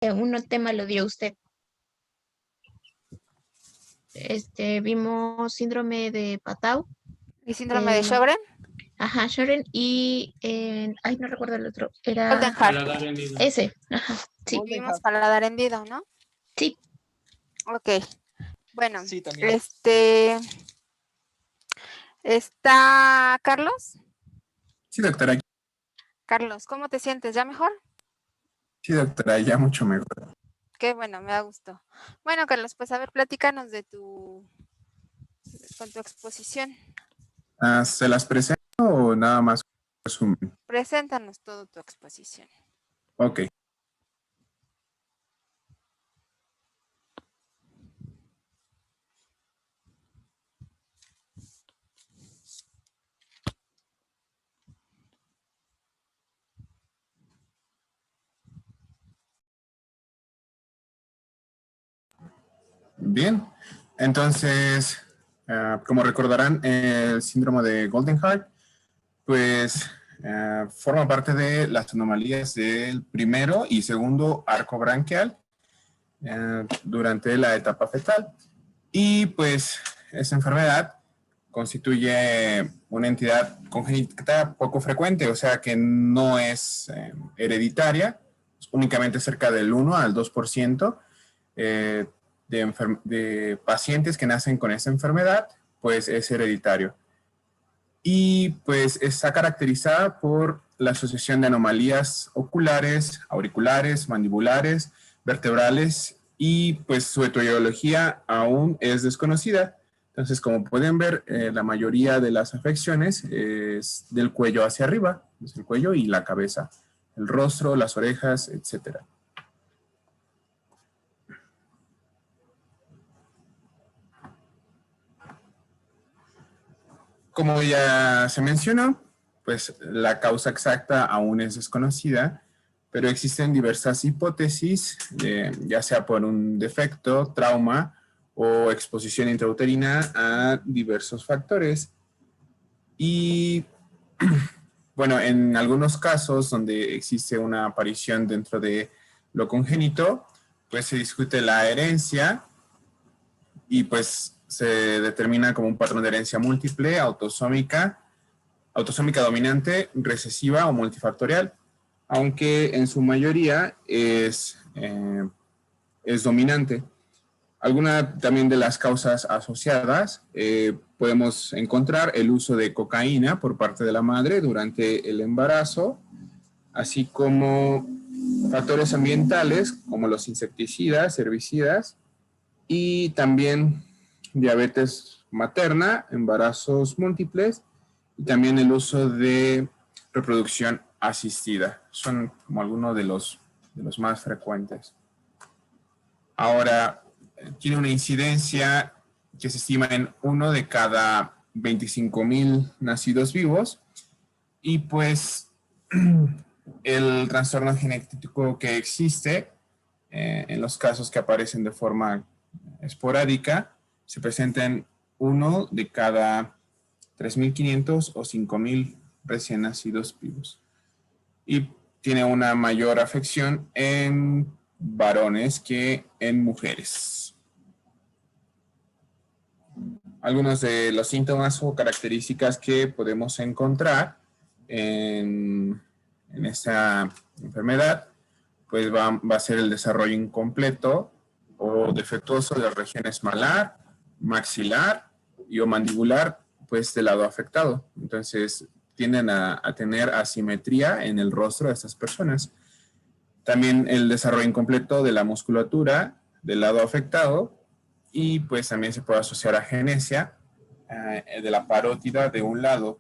Un tema lo dio usted. Vimos síndrome de Patau, ¿Y síndrome de de, Sjögren? ajá, Sjögren y, ay, no recuerdo el otro, era Golden Heart. ese, ajá, sí, Y vimos paladar hendido, ¿no? sí. Ok. Bueno, Sí, también. ¿Está Carlos? Sí, doctora. Carlos, ¿cómo te sientes? ¿Ya mejor? Sí, doctora, ya mucho mejor. Qué bueno, me da gusto. Bueno, Carlos, pues a ver, platícanos con tu exposición. ¿Se las presento o nada más un resumen? Preséntanos todo tu exposición. Ok. Bien, entonces, como recordarán, el síndrome de Golden Heart, pues forma parte de las anomalías del primero y segundo arco branquial durante la etapa fetal. Y pues esa enfermedad constituye una entidad congénita poco frecuente, o sea que no es hereditaria, únicamente cerca del 1 al 2% de pacientes que nacen con esa enfermedad, pues es hereditario. Y pues está caracterizada por la asociación de anomalías oculares, auriculares, mandibulares, vertebrales, y pues su etiología aún es desconocida. Entonces, como pueden ver, la mayoría de las afecciones es del cuello hacia arriba, es el cuello y la cabeza, el rostro, las orejas, etcétera. Como ya se mencionó, pues la causa exacta aún es desconocida, pero existen diversas hipótesis, ya sea por un defecto, trauma o exposición intrauterina a diversos factores. Y bueno, en algunos casos donde existe una aparición dentro de lo congénito, pues se discute la herencia y pues se determina como un patrón de herencia múltiple, autosómica dominante, recesiva o multifactorial, aunque en su mayoría es dominante. Alguna también de las causas asociadas, podemos encontrar el uso de cocaína por parte de la madre durante el embarazo, así como factores ambientales como los insecticidas, herbicidas, y también diabetes materna, embarazos múltiples, y también el uso de reproducción asistida. Son como algunos de los más frecuentes. Ahora, tiene una incidencia que se estima en 1 de cada 25,000 nacidos vivos, y pues el trastorno genético que existe en los casos que aparecen de forma esporádica se presenta en 1 de cada 3,500 o 5,000 recién nacidos vivos. Y tiene una mayor afección en varones que en mujeres. Algunos de los síntomas o características que podemos encontrar en esta enfermedad, pues va a ser el desarrollo incompleto o defectuoso de las regiones malar, maxilar y o mandibular, pues del lado afectado. Entonces tienden a tener asimetría en el rostro de estas personas. También el desarrollo incompleto de la musculatura del lado afectado, y pues también se puede asociar a agenesia de la parótida de un lado.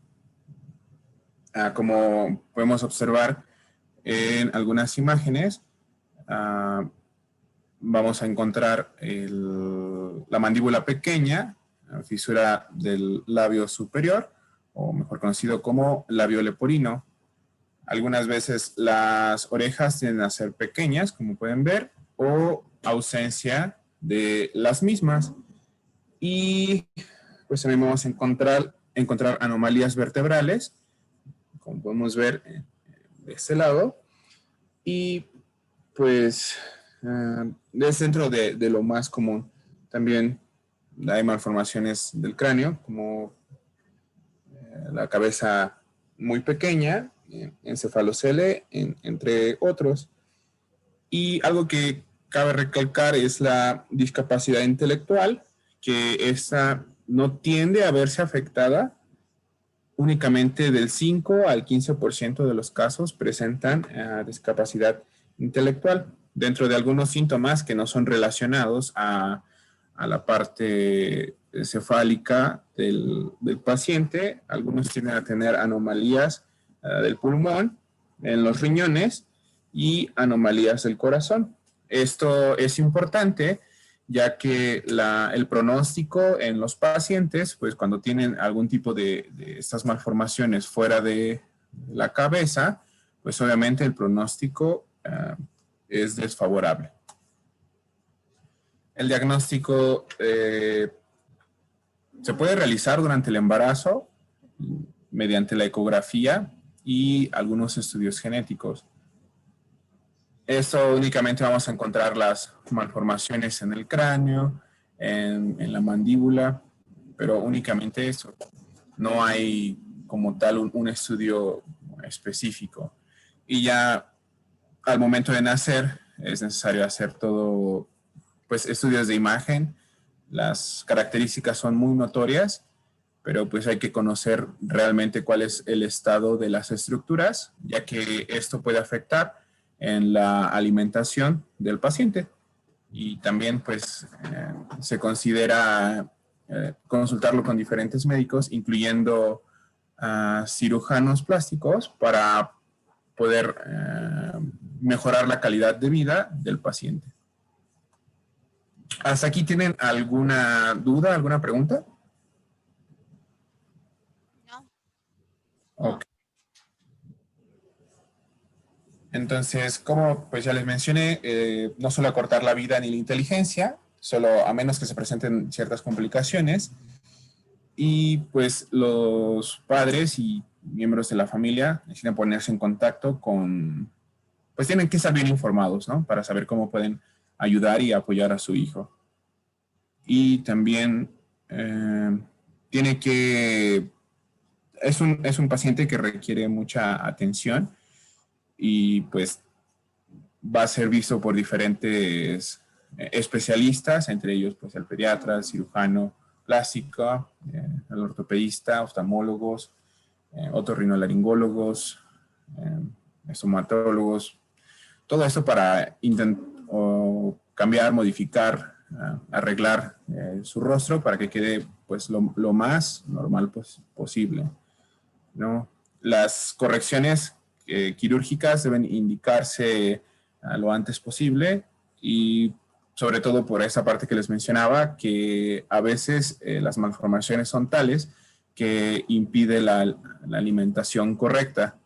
Como podemos observar en algunas imágenes, vamos a encontrar la mandíbula pequeña, fisura del labio superior, o mejor conocido como labio leporino. Algunas veces las orejas tienden a ser pequeñas, como pueden ver, o ausencia de las mismas. Y pues también vamos a encontrar anomalías vertebrales, como podemos ver de este lado. Y pues es dentro de lo más común. También hay malformaciones del cráneo, como la cabeza muy pequeña, encefalocele, entre otros. Y algo que cabe recalcar es la discapacidad intelectual, que esta no tiende a verse afectada. Únicamente del 5 al 15% de los casos presentan discapacidad intelectual, dentro de algunos síntomas que no son relacionados a la parte cefálica del paciente. Algunos tienden a tener anomalías del pulmón, en los riñones y anomalías del corazón. Esto es importante ya que el pronóstico en los pacientes, pues cuando tienen algún tipo de estas malformaciones fuera de la cabeza, pues obviamente el pronóstico es desfavorable. El diagnóstico se puede realizar durante el embarazo mediante la ecografía y algunos estudios genéticos. Esto únicamente vamos a encontrar las malformaciones en el cráneo, en la mandíbula, pero únicamente eso. No hay como tal un estudio específico. Y ya al momento de nacer es necesario hacer todo, pues estudios de imagen. Las características son muy notorias, pero pues hay que conocer realmente cuál es el estado de las estructuras, ya que esto puede afectar en la alimentación del paciente. Y también pues se considera consultarlo con diferentes médicos, incluyendo cirujanos plásticos, para poder mejorar la calidad de vida del paciente. ¿Hasta aquí tienen alguna duda, alguna pregunta? No. Ok. Entonces, como pues ya les mencioné, no suele acortar la vida ni la inteligencia, solo a menos que se presenten ciertas complicaciones. Y pues los padres y miembros de la familia necesitan ponerse en contacto pues tienen que estar bien informados, ¿no? Para saber cómo pueden ayudar y apoyar a su hijo. Y también tiene que, es un paciente que requiere mucha atención y pues va a ser visto por diferentes especialistas, entre ellos pues el pediatra, el cirujano plástico, el ortopedista, oftalmólogos, otorrinolaringólogos, estomatólogos, todo esto para cambiar, modificar, arreglar su rostro para que quede pues lo más normal posible, ¿no? Las correcciones quirúrgicas deben indicarse lo antes posible y sobre todo por esa parte que les mencionaba, que a veces las malformaciones son tales que impide la alimentación correcta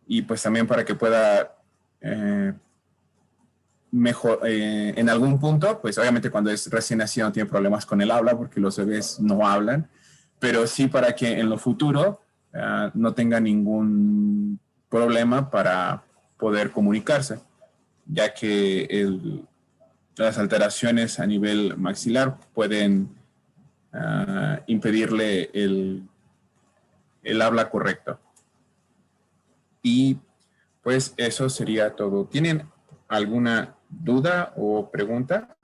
y pues también para que pueda mejor, en algún punto, pues obviamente cuando es recién nacido no tiene problemas con el habla porque los bebés no hablan, pero sí para que en lo futuro no tenga ningún problema para poder comunicarse, ya que las alteraciones a nivel maxilar pueden impedirle el habla correcto. Y pues eso sería todo. ¿Tienen alguna duda o pregunta?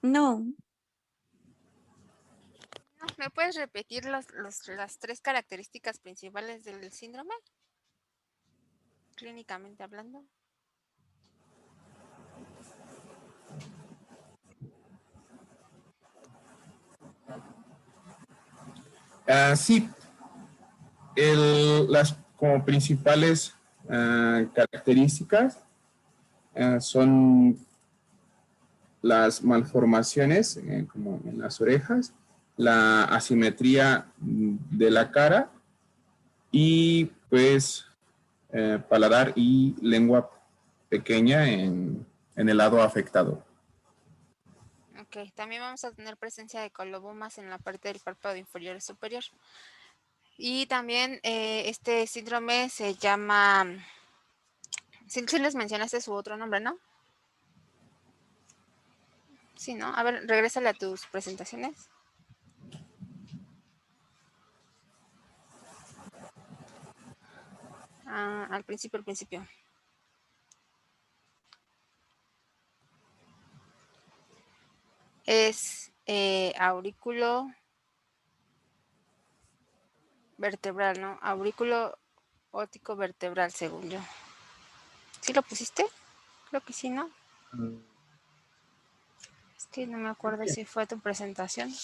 No. ¿Me puedes repetir las 3 características principales del síndrome? Clínicamente hablando. Sí, las como principales características son las malformaciones, como en las orejas, la asimetría de la cara y pues paladar y lengua pequeña en el lado afectado. Ok, también vamos a tener presencia de colobomas en la parte del párpado inferior y superior. Y también este síndrome se llama Sí, sí les mencionaste su otro nombre, ¿no? Sí, ¿no? A ver, regrésale a tus presentaciones. Ah, al principio, Es aurículo vertebral, ¿no? Aurículo óptico vertebral, según yo. ¿Sí lo pusiste? Creo que sí, ¿no? Es que no me acuerdo si fue tu presentación.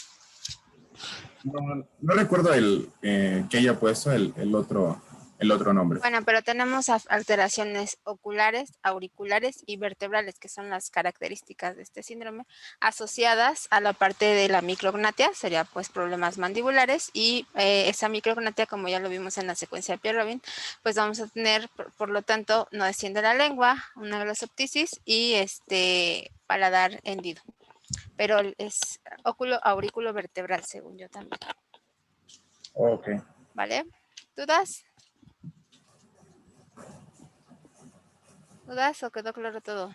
No recuerdo que haya puesto el otro nombre. Bueno, pero tenemos alteraciones oculares, auriculares y vertebrales, que son las características de este síndrome, asociadas a la parte de la micrognatia, sería pues problemas mandibulares, y esa micrognatia, como ya lo vimos en la secuencia de Pierre-Robin, pues vamos a tener, por lo tanto, no desciende la lengua, una glossoptisis y paladar hendido. Pero es óculo aurículo vertebral, según yo también. Ok. ¿Vale? ¿Dudas? ¿Dudas o quedó claro todo?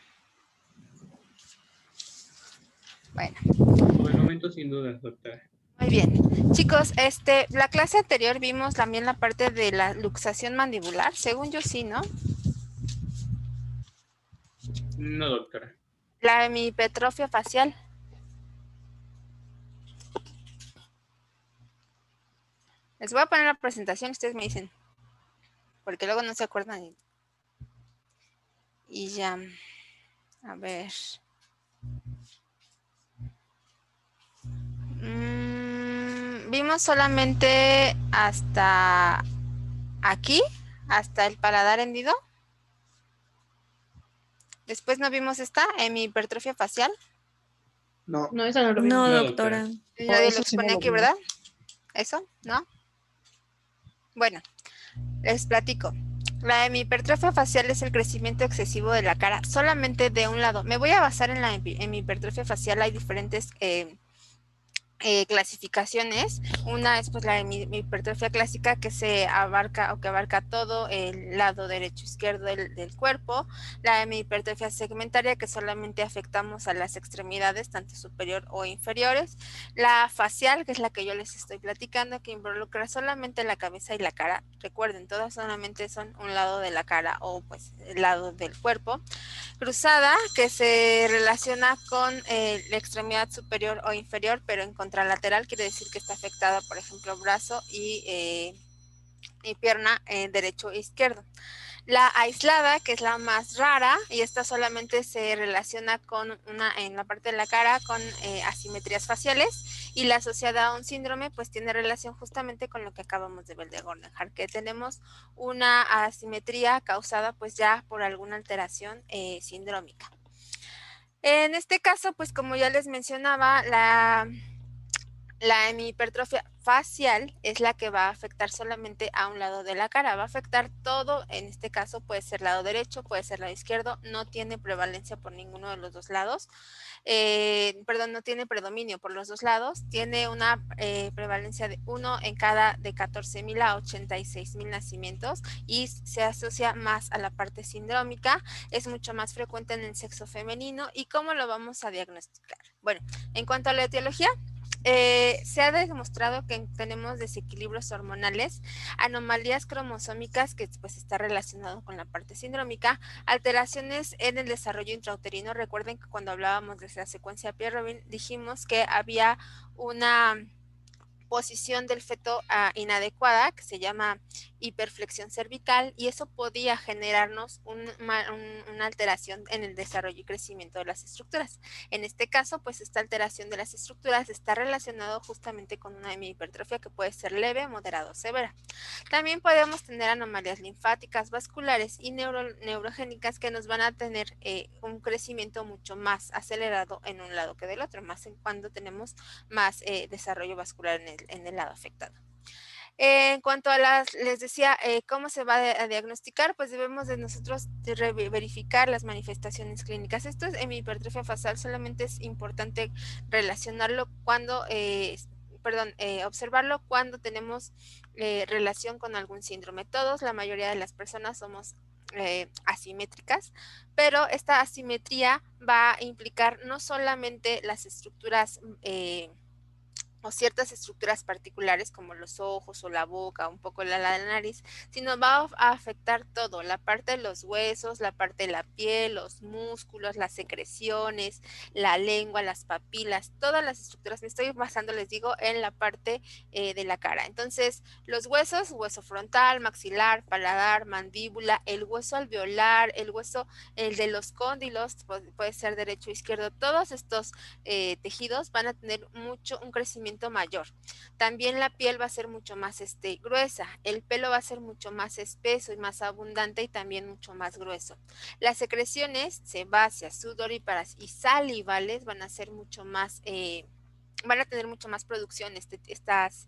Bueno. Por el momento sin dudas, doctora. Muy bien. Chicos, la clase anterior vimos también la parte de la luxación mandibular. Según yo sí, ¿no? No, doctora. La hemipetrofia facial. Les voy a poner la presentación y ustedes me dicen. Porque luego no se acuerdan. Y ya. A ver. Vimos solamente hasta aquí, hasta el paladar hendido. Después no vimos esta hemihipertrofia facial. No, No, esa no lo vimos. No, No, doctora. doctora. Nadie eso lo sí no expone lo aquí, vimos. ¿verdad? ¿Eso? ¿No? Bueno, les platico. La hemihipertrofia facial es el crecimiento excesivo de la cara solamente de un lado. Me voy a basar en la hemihipertrofia facial. Hay diferentes clasificaciones. Una es pues la hipertrofia clásica, que se abarca o que abarca todo el lado derecho izquierdo del cuerpo. La hipertrofia segmentaria, que solamente afectamos a las extremidades, tanto superior o inferiores. La facial, que es la que yo les estoy platicando, que involucra solamente la cabeza y la cara. Recuerden, todas solamente son un lado de la cara o pues el lado del cuerpo. Cruzada, que se relaciona con la extremidad superior o inferior, pero en contralateral, quiere decir que está afectada, por ejemplo, brazo y pierna derecho e izquierdo. La aislada, que es la más rara, y esta solamente se relaciona con en la parte de la cara con asimetrías faciales, y la asociada a un síndrome pues tiene relación justamente con lo que acabamos de ver de Gordenhart, que tenemos una asimetría causada pues ya por alguna alteración sindrómica. En este caso, pues como ya les mencionaba, la hemihipertrofia facial es la que va a afectar solamente a un lado de la cara, va a afectar todo. En este caso puede ser lado derecho, puede ser lado izquierdo, no tiene prevalencia por ninguno de los dos lados, no tiene predominio por los dos lados, tiene una prevalencia de 1 en cada de 14,000 a 86,000 nacimientos, y se asocia más a la parte sindrómica, es mucho más frecuente en el sexo femenino. ¿Y cómo lo vamos a diagnosticar? Bueno, en cuanto a la etiología, se ha demostrado que tenemos desequilibrios hormonales, anomalías cromosómicas, que pues está relacionado con la parte sindrómica, alteraciones en el desarrollo intrauterino. Recuerden que cuando hablábamos de esa secuencia Pierre-Robin dijimos que había una posición del feto inadecuada, que se llama hiperflexión cervical, y eso podía generarnos una alteración en el desarrollo y crecimiento de las estructuras. En este caso, pues esta alteración de las estructuras está relacionado justamente con una hemihipertrofia que puede ser leve, moderada o severa. También podemos tener anomalías linfáticas, vasculares y neurogénicas, que nos van a tener un crecimiento mucho más acelerado en un lado que del otro, más en cuando tenemos más desarrollo vascular en el lado afectado. En cuanto a les decía, ¿cómo se va a diagnosticar? Pues debemos de nosotros verificar las manifestaciones clínicas. Esto es en mi hipertrofia facial, solamente es importante relacionarlo cuando, observarlo cuando tenemos relación con algún síndrome. Todos, la mayoría de las personas somos asimétricas, pero esta asimetría va a implicar no solamente las estructuras o ciertas estructuras particulares como los ojos o la boca, un poco la nariz, sino va a afectar todo, la parte de los huesos, la parte de la piel, los músculos, las secreciones, la lengua, las papilas, todas las estructuras. Me estoy basando, les digo, en la parte de la cara. Entonces, los huesos, hueso frontal, maxilar, paladar, mandíbula, el hueso alveolar, el hueso, el de los cóndilos, puede ser derecho o izquierdo, todos estos tejidos van a tener un crecimiento mayor. También la piel va a ser mucho más gruesa, el pelo va a ser mucho más espeso y más abundante y también mucho más grueso. Las secreciones sebáceas, sudoríparas y salivales van a ser mucho más, van a tener mucho más producción estas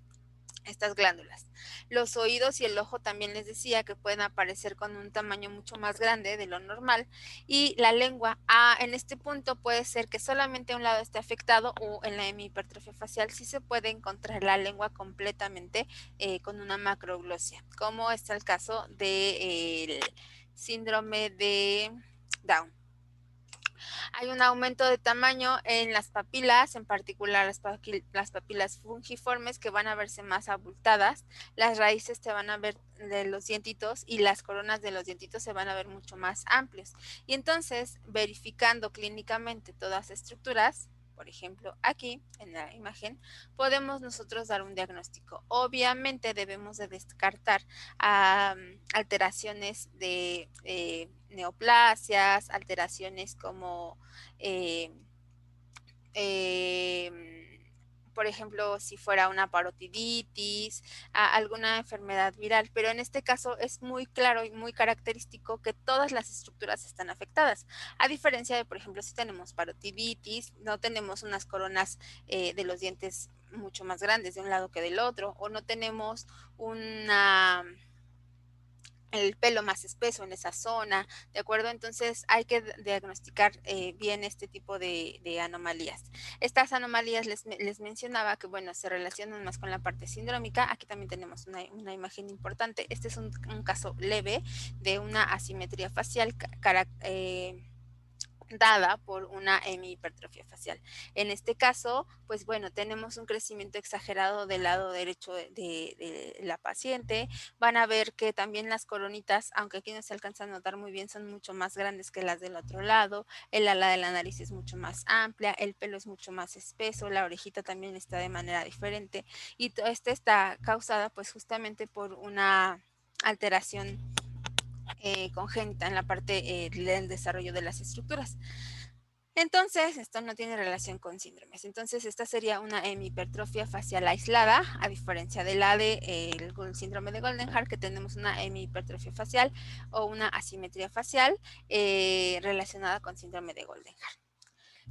glándulas. Los oídos y el ojo también les decía que pueden aparecer con un tamaño mucho más grande de lo normal, y la lengua en este punto puede ser que solamente un lado esté afectado, o en la hemihipertrofia facial sí se puede encontrar la lengua completamente con una macroglosia, como está el caso del síndrome de Down. Hay un aumento de tamaño en las papilas, en particular las papilas fungiformes, que van a verse más abultadas. Las raíces te van a ver de los dientitos y las coronas de los dientitos se van a ver mucho más amplios. Y entonces, verificando clínicamente todas las estructuras, por ejemplo, aquí en la imagen, podemos nosotros dar un diagnóstico. Obviamente debemos de descartar alteraciones de neoplasias, alteraciones como por ejemplo, si fuera una parotiditis, alguna enfermedad viral, pero en este caso es muy claro y muy característico que todas las estructuras están afectadas. A diferencia de, por ejemplo, si tenemos parotiditis, no tenemos unas coronas de los dientes mucho más grandes de un lado que del otro, o no tenemos el pelo más espeso en esa zona, ¿de acuerdo? Entonces hay que diagnosticar bien este tipo de anomalías. Estas anomalías les mencionaba que, bueno, se relacionan más con la parte sindrómica. Aquí también tenemos una imagen importante. Este es un caso leve de una asimetría facial dada por una hemihipertrofia facial. En este caso, pues bueno, tenemos un crecimiento exagerado del lado derecho de la paciente. Van a ver que también las coronitas, aunque aquí no se alcanza a notar muy bien, son mucho más grandes que las del otro lado. El ala de la nariz es mucho más amplia, el pelo es mucho más espeso, la orejita también está de manera diferente, y esta está causada pues justamente por una alteración congénita en la parte del desarrollo de las estructuras. Entonces, esto no tiene relación con síndromes. Entonces, esta sería una hemihipertrofia facial aislada, a diferencia de la del síndrome de Goldenhar, que tenemos una hemihipertrofia facial o una asimetría facial relacionada con síndrome de Goldenhar.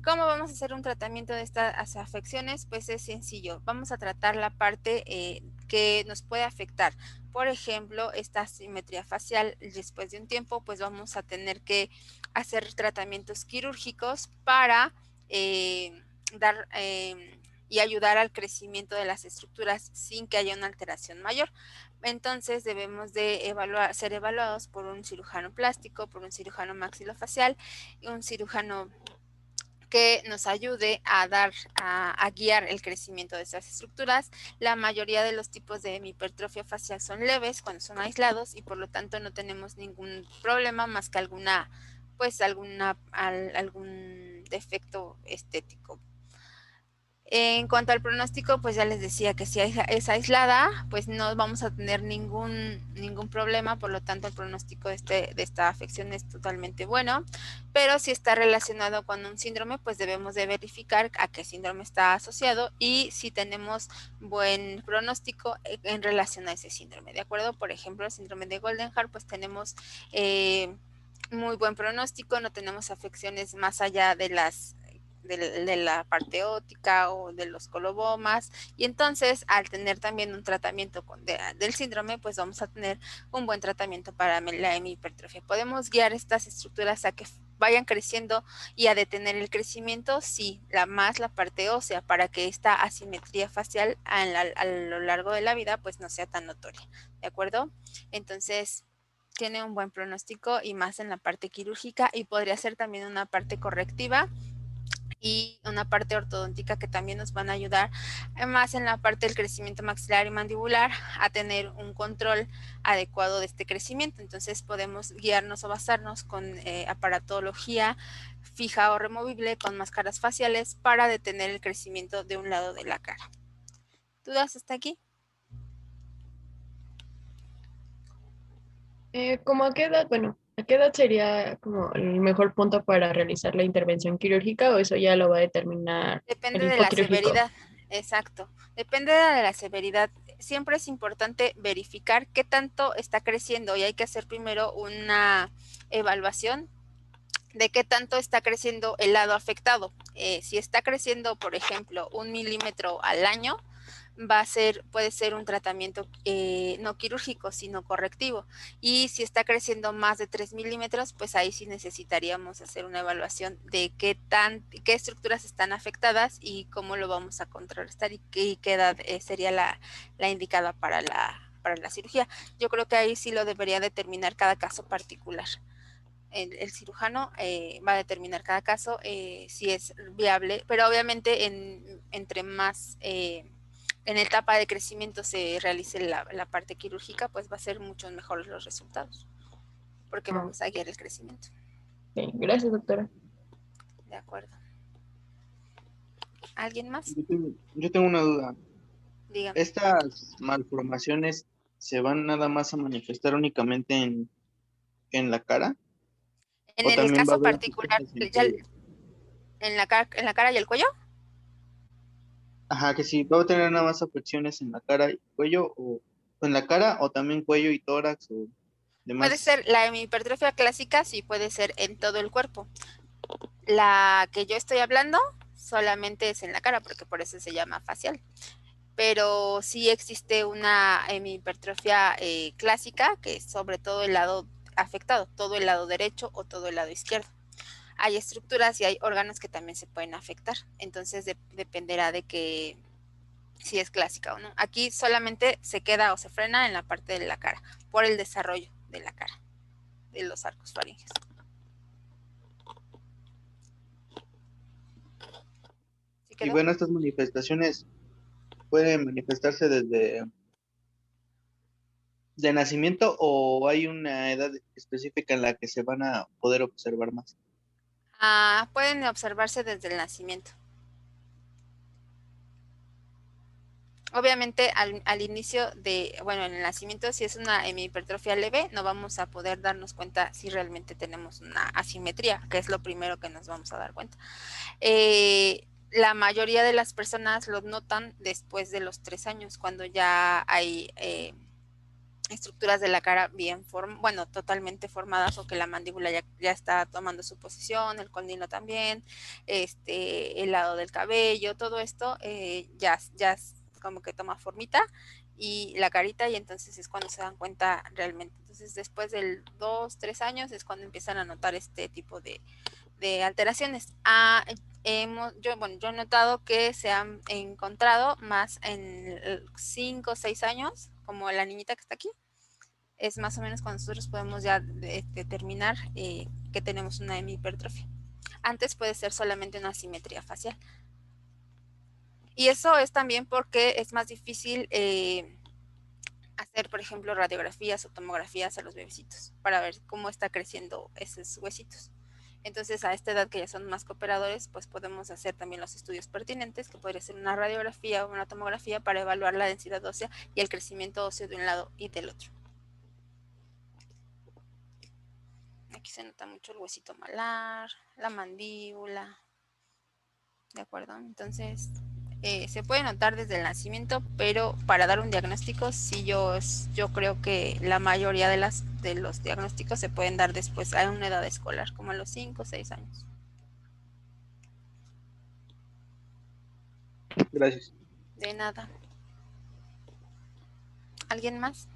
¿Cómo vamos a hacer un tratamiento de estas afecciones? Pues es sencillo. Vamos a tratar la parte que nos puede afectar. Por ejemplo, esta asimetría facial, después de un tiempo, pues vamos a tener que hacer tratamientos quirúrgicos para dar y ayudar al crecimiento de las estructuras sin que haya una alteración mayor. Entonces debemos de ser evaluados por un cirujano plástico, por un cirujano maxilofacial y un cirujano que nos ayude a guiar el crecimiento de estas estructuras. La mayoría de los tipos de hemihipertrofia facial son leves cuando son aislados, y por lo tanto no tenemos ningún problema más que algún defecto estético. En cuanto al pronóstico, pues ya les decía que si es aislada, pues no vamos a tener ningún problema, por lo tanto el pronóstico de esta afección es totalmente bueno. Pero si está relacionado con un síndrome, pues debemos de verificar a qué síndrome está asociado y si tenemos buen pronóstico en relación a ese síndrome, ¿de acuerdo? Por ejemplo, el síndrome de Goldenhar, pues tenemos muy buen pronóstico, no tenemos afecciones más allá de la parte óptica o de los colobomas, y entonces al tener también un tratamiento del síndrome, pues vamos a tener un buen tratamiento para la hemihipertrofia. Podemos guiar estas estructuras a que vayan creciendo y a detener el crecimiento, sí, la parte ósea, para que esta asimetría facial a lo largo de la vida pues no sea tan notoria, ¿de acuerdo? Entonces tiene un buen pronóstico y más en la parte quirúrgica, y podría ser también una parte correctiva y una parte ortodóntica que también nos van a ayudar más en la parte del crecimiento maxilar y mandibular a tener un control adecuado de este crecimiento. Entonces podemos guiarnos o basarnos con aparatología fija o removible con máscaras faciales para detener el crecimiento de un lado de la cara. ¿Dudas hasta aquí? ¿Cómo a qué edad, bueno, a qué edad sería como el mejor punto para realizar la intervención quirúrgica o eso ya lo va a determinar Depende el de la hipoquirúrgico? severidad, exacto. Depende de la severidad. Siempre es importante verificar qué tanto está creciendo y hay que hacer primero una evaluación de qué tanto está creciendo el lado afectado. Si está creciendo, por ejemplo, 1 milímetro al año, puede ser un tratamiento no quirúrgico, sino correctivo. Y si está creciendo más de 3 milímetros, pues ahí sí necesitaríamos hacer una evaluación de qué estructuras están afectadas y cómo lo vamos a contrarrestar y qué edad sería la indicada para la cirugía. Yo creo que ahí sí lo debería determinar cada caso particular. El cirujano va a determinar cada caso si es viable, pero obviamente entre más en etapa de crecimiento se realice la parte quirúrgica, pues va a ser mucho mejores los resultados, porque vamos a guiar el crecimiento. Sí, gracias, doctora. De acuerdo. ¿Alguien más? Yo tengo una duda. Dígame. ¿Estas malformaciones se van nada más a manifestar únicamente en la cara? En ¿O el también va a caso haber particular, afecciones en cuello? en la cara y el cuello. Ajá, que sí, va a tener nada más afecciones en la cara y cuello, o en la cara, o también cuello y tórax, o demás. Puede ser la hemihipertrofia clásica, sí puede ser en todo el cuerpo. La que yo estoy hablando solamente es en la cara, porque por eso se llama facial. Pero sí existe una hemihipertrofia clásica, que es sobre todo el lado afectado, todo el lado derecho o todo el lado izquierdo. Hay estructuras y hay órganos que también se pueden afectar, entonces dependerá de que si es clásica o no. Aquí solamente se queda o se frena en la parte de la cara, por el desarrollo de la cara, de los arcos faringeos. ¿Sí Y quedó? bueno, estas manifestaciones pueden manifestarse desde de nacimiento, o hay una edad específica en la que se van a poder observar más. Pueden observarse desde el nacimiento. Obviamente al inicio en el nacimiento, si es una hemihipertrofia leve, no vamos a poder darnos cuenta si realmente tenemos una asimetría, que es lo primero que nos vamos a dar cuenta. La mayoría de las personas lo notan después de los 3 años, cuando ya hay estructuras de la cara totalmente formadas, o que la mandíbula ya está tomando su posición, el condilo también, el lado del cabello, todo esto ya como que toma formita y la carita, y entonces es cuando se dan cuenta realmente. Entonces después del 2, 3 años es cuando empiezan a notar este tipo de alteraciones. Yo he notado que se han encontrado más en 5 o 6 años, como la niñita que está aquí. Es más o menos cuando nosotros podemos ya determinar que tenemos una hemihipertrofia. Antes puede ser solamente una asimetría facial. Y eso es también porque es más difícil hacer, por ejemplo, radiografías o tomografías a los bebecitos para ver cómo está creciendo esos huesitos. Entonces, a esta edad que ya son más cooperadores, pues podemos hacer también los estudios pertinentes, que podría ser una radiografía o una tomografía, para evaluar la densidad ósea y el crecimiento óseo de un lado y del otro. Aquí se nota mucho el huesito malar, la mandíbula. ¿De acuerdo? Entonces, se puede notar desde el nacimiento, pero para dar un diagnóstico, sí, yo creo que la mayoría de los diagnósticos se pueden dar después a una edad escolar, como a los 5 o 6 años. Gracias. De nada. ¿Alguien más?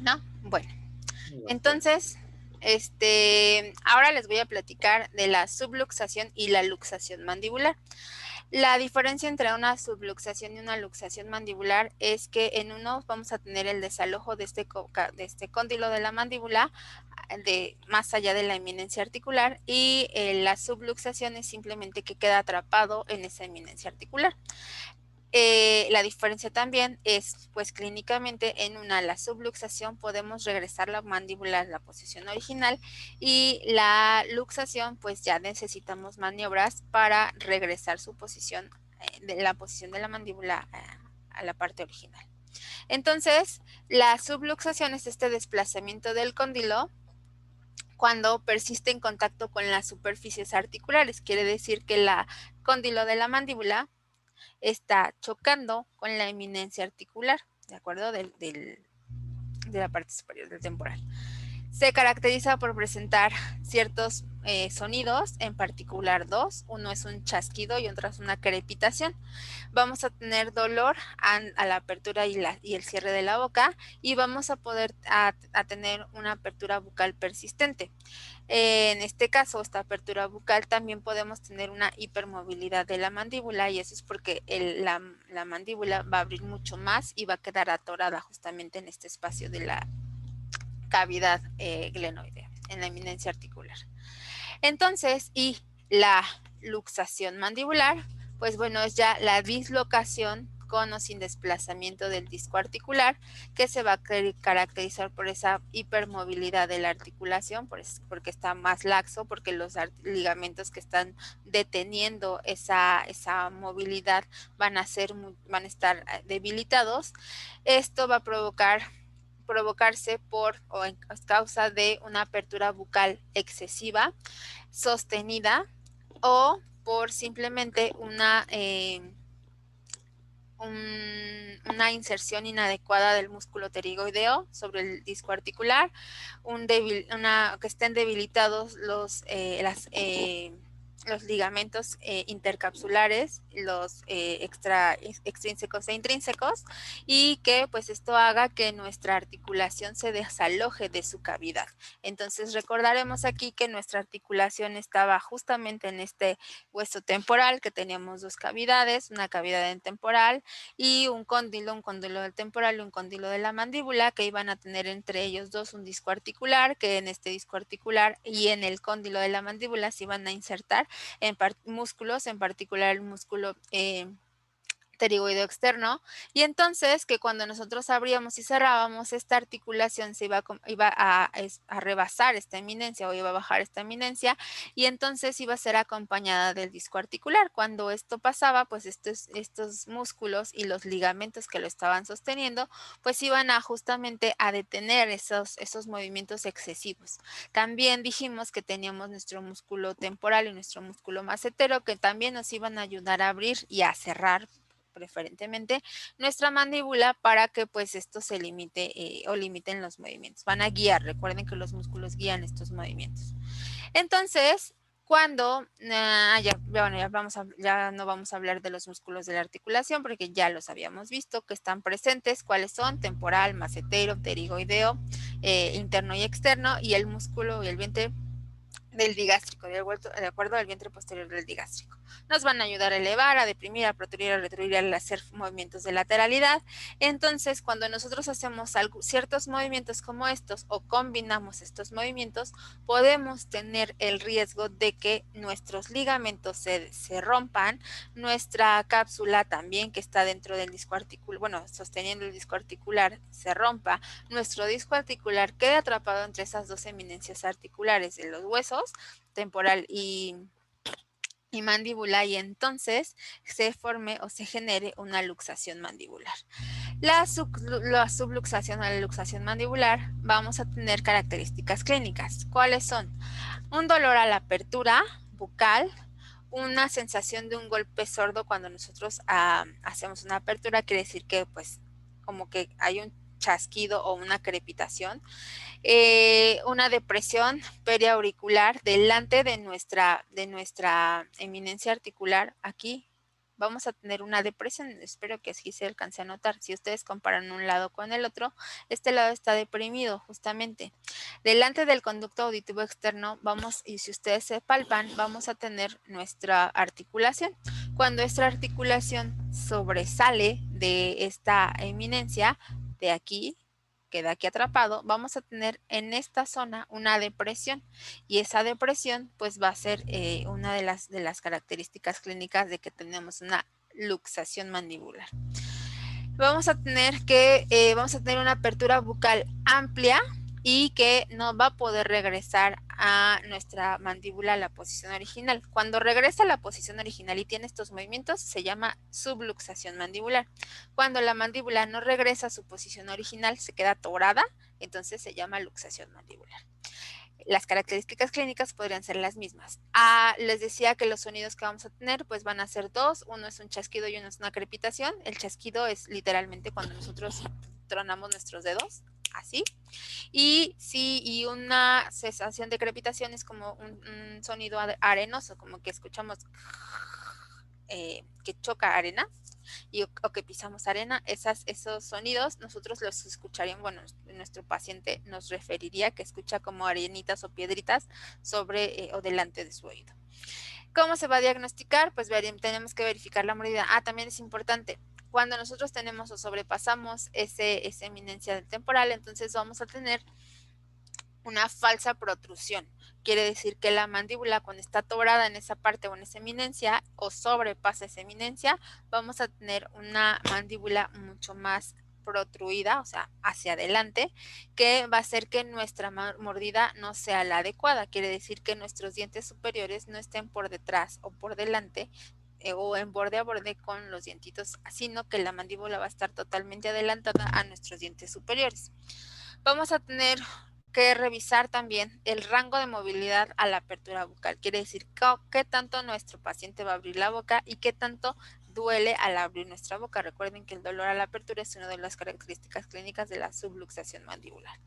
¿No? Bueno. Entonces, ahora les voy a platicar de la subluxación y la luxación mandibular. La diferencia entre una subluxación y una luxación mandibular es que en uno vamos a tener el desalojo de este cóndilo de la mandíbula más allá de la eminencia articular, y la subluxación es simplemente que queda atrapado en esa eminencia articular. La diferencia también es, pues clínicamente, en la subluxación podemos regresar la mandíbula a la posición original, y la luxación, pues ya necesitamos maniobras para regresar su posición, de la posición de la mandíbula a la parte original. Entonces, la subluxación es este desplazamiento del cóndilo cuando persiste en contacto con las superficies articulares. Quiere decir que el cóndilo de la mandíbula está chocando con la eminencia articular, ¿de acuerdo? De la parte superior del temporal. Se caracteriza por presentar ciertos sonidos, en particular dos. Uno es un chasquido y otro es una crepitación. Vamos a tener dolor a la apertura y el cierre de la boca, y vamos a poder tener una apertura bucal persistente. En este caso, esta apertura bucal, también podemos tener una hipermovilidad de la mandíbula, y eso es porque la mandíbula va a abrir mucho más y va a quedar atorada justamente en este espacio de la cavidad glenoidea, en la eminencia articular. Entonces, y la luxación mandibular, pues bueno, es ya la dislocación con o sin desplazamiento del disco articular, que se va a caracterizar por esa hipermovilidad de la articulación, porque está más laxo, porque los ligamentos que están deteniendo esa movilidad van a estar debilitados. Esto va a provocarse o en causa de una apertura bucal excesiva, sostenida, o por simplemente una inserción inadecuada del músculo pterigoideo sobre el disco articular, que estén debilitados los ligamentos intercapsulares, los extrínsecos e intrínsecos, y que pues esto haga que nuestra articulación se desaloje de su cavidad. Entonces recordaremos aquí que nuestra articulación estaba justamente en este hueso temporal, que teníamos dos cavidades, una cavidad en temporal y un cóndilo del temporal y un cóndilo de la mandíbula, que iban a tener entre ellos dos un disco articular, que en este disco articular y en el cóndilo de la mandíbula se iban a insertar músculos, en particular el músculo pterigoideo externo, y entonces que cuando nosotros abríamos y cerrábamos, esta articulación se iba a rebasar esta eminencia, o iba a bajar esta eminencia, y entonces iba a ser acompañada del disco articular. Cuando esto pasaba, pues estos músculos y los ligamentos que lo estaban sosteniendo, pues iban justamente a detener esos movimientos excesivos. También dijimos que teníamos nuestro músculo temporal y nuestro músculo macetero, que también nos iban a ayudar a abrir y a cerrar preferentemente nuestra mandíbula, para que pues esto se limite o limiten los movimientos. Van a guiar, recuerden que los músculos guían estos movimientos. Entonces, cuando ya no vamos a hablar de los músculos de la articulación, porque ya los habíamos visto que están presentes. ¿Cuáles son? Temporal, macetero, pterigoideo, interno y externo, y el músculo y el vientre del digástrico, de acuerdo al vientre posterior del digástrico. Nos van a ayudar a elevar, a deprimir, a protruir, a retruir, a hacer movimientos de lateralidad. Entonces, cuando nosotros hacemos ciertos movimientos como estos, o combinamos estos movimientos, podemos tener el riesgo de que nuestros ligamentos se rompan, nuestra cápsula también, que está dentro del disco articular, sosteniendo el disco articular, se rompa, nuestro disco articular quede atrapado entre esas dos eminencias articulares de los huesos, temporal y mandíbula, y entonces se forme o se genere una luxación mandibular. La subluxación o la luxación mandibular, vamos a tener características clínicas. ¿Cuáles son? Un dolor a la apertura bucal, una sensación de un golpe sordo cuando nosotros hacemos una apertura, quiere decir que pues como que hay un chasquido o una crepitación. Una depresión periauricular delante de nuestra eminencia articular. Aquí vamos a tener una depresión, espero que así se alcance a notar. Si ustedes comparan un lado con el otro, este lado está deprimido justamente. Delante del conducto auditivo externo y si ustedes se palpan, vamos a tener nuestra articulación. Cuando esta articulación sobresale de esta eminencia, de aquí, queda aquí atrapado, vamos a tener en esta zona una depresión, y esa depresión pues va a ser una de las características clínicas de que tenemos una luxación mandibular. Vamos a tener una apertura bucal amplia y que no va a poder regresar a nuestra mandíbula a la posición original. Cuando regresa a la posición original y tiene estos movimientos, se llama subluxación mandibular. Cuando la mandíbula no regresa a su posición original, se queda atorada, entonces se llama luxación mandibular. Las características clínicas podrían ser las mismas. Les decía que los sonidos que vamos a tener pues van a ser dos. Uno es un chasquido y uno es una crepitación. El chasquido es literalmente cuando nosotros tronamos nuestros dedos, así. Y una sensación de crepitación es como un sonido arenoso, como que escuchamos que choca arena. O que pisamos arena, esos sonidos nosotros los escucharíamos, bueno, nuestro paciente nos referiría que escucha como arenitas o piedritas sobre o delante de su oído. ¿Cómo se va a diagnosticar? Pues tenemos que verificar la mordida. También es importante, cuando nosotros tenemos o sobrepasamos esa eminencia del temporal, entonces vamos a tener una falsa protrusión. Quiere decir que la mandíbula, cuando está atorada en esa parte o en esa eminencia o sobrepasa esa eminencia, vamos a tener una mandíbula mucho más protruida, o sea, hacia adelante, que va a hacer que nuestra mordida no sea la adecuada. Quiere decir que nuestros dientes superiores no estén por detrás o por delante o en borde a borde con los dientitos, sino que la mandíbula va a estar totalmente adelantada a nuestros dientes superiores. Vamos a tener que revisar también el rango de movilidad a la apertura bucal. Quiere decir qué tanto nuestro paciente va a abrir la boca y qué tanto duele al abrir nuestra boca. Recuerden que el dolor a la apertura es una de las características clínicas de la subluxación mandibular.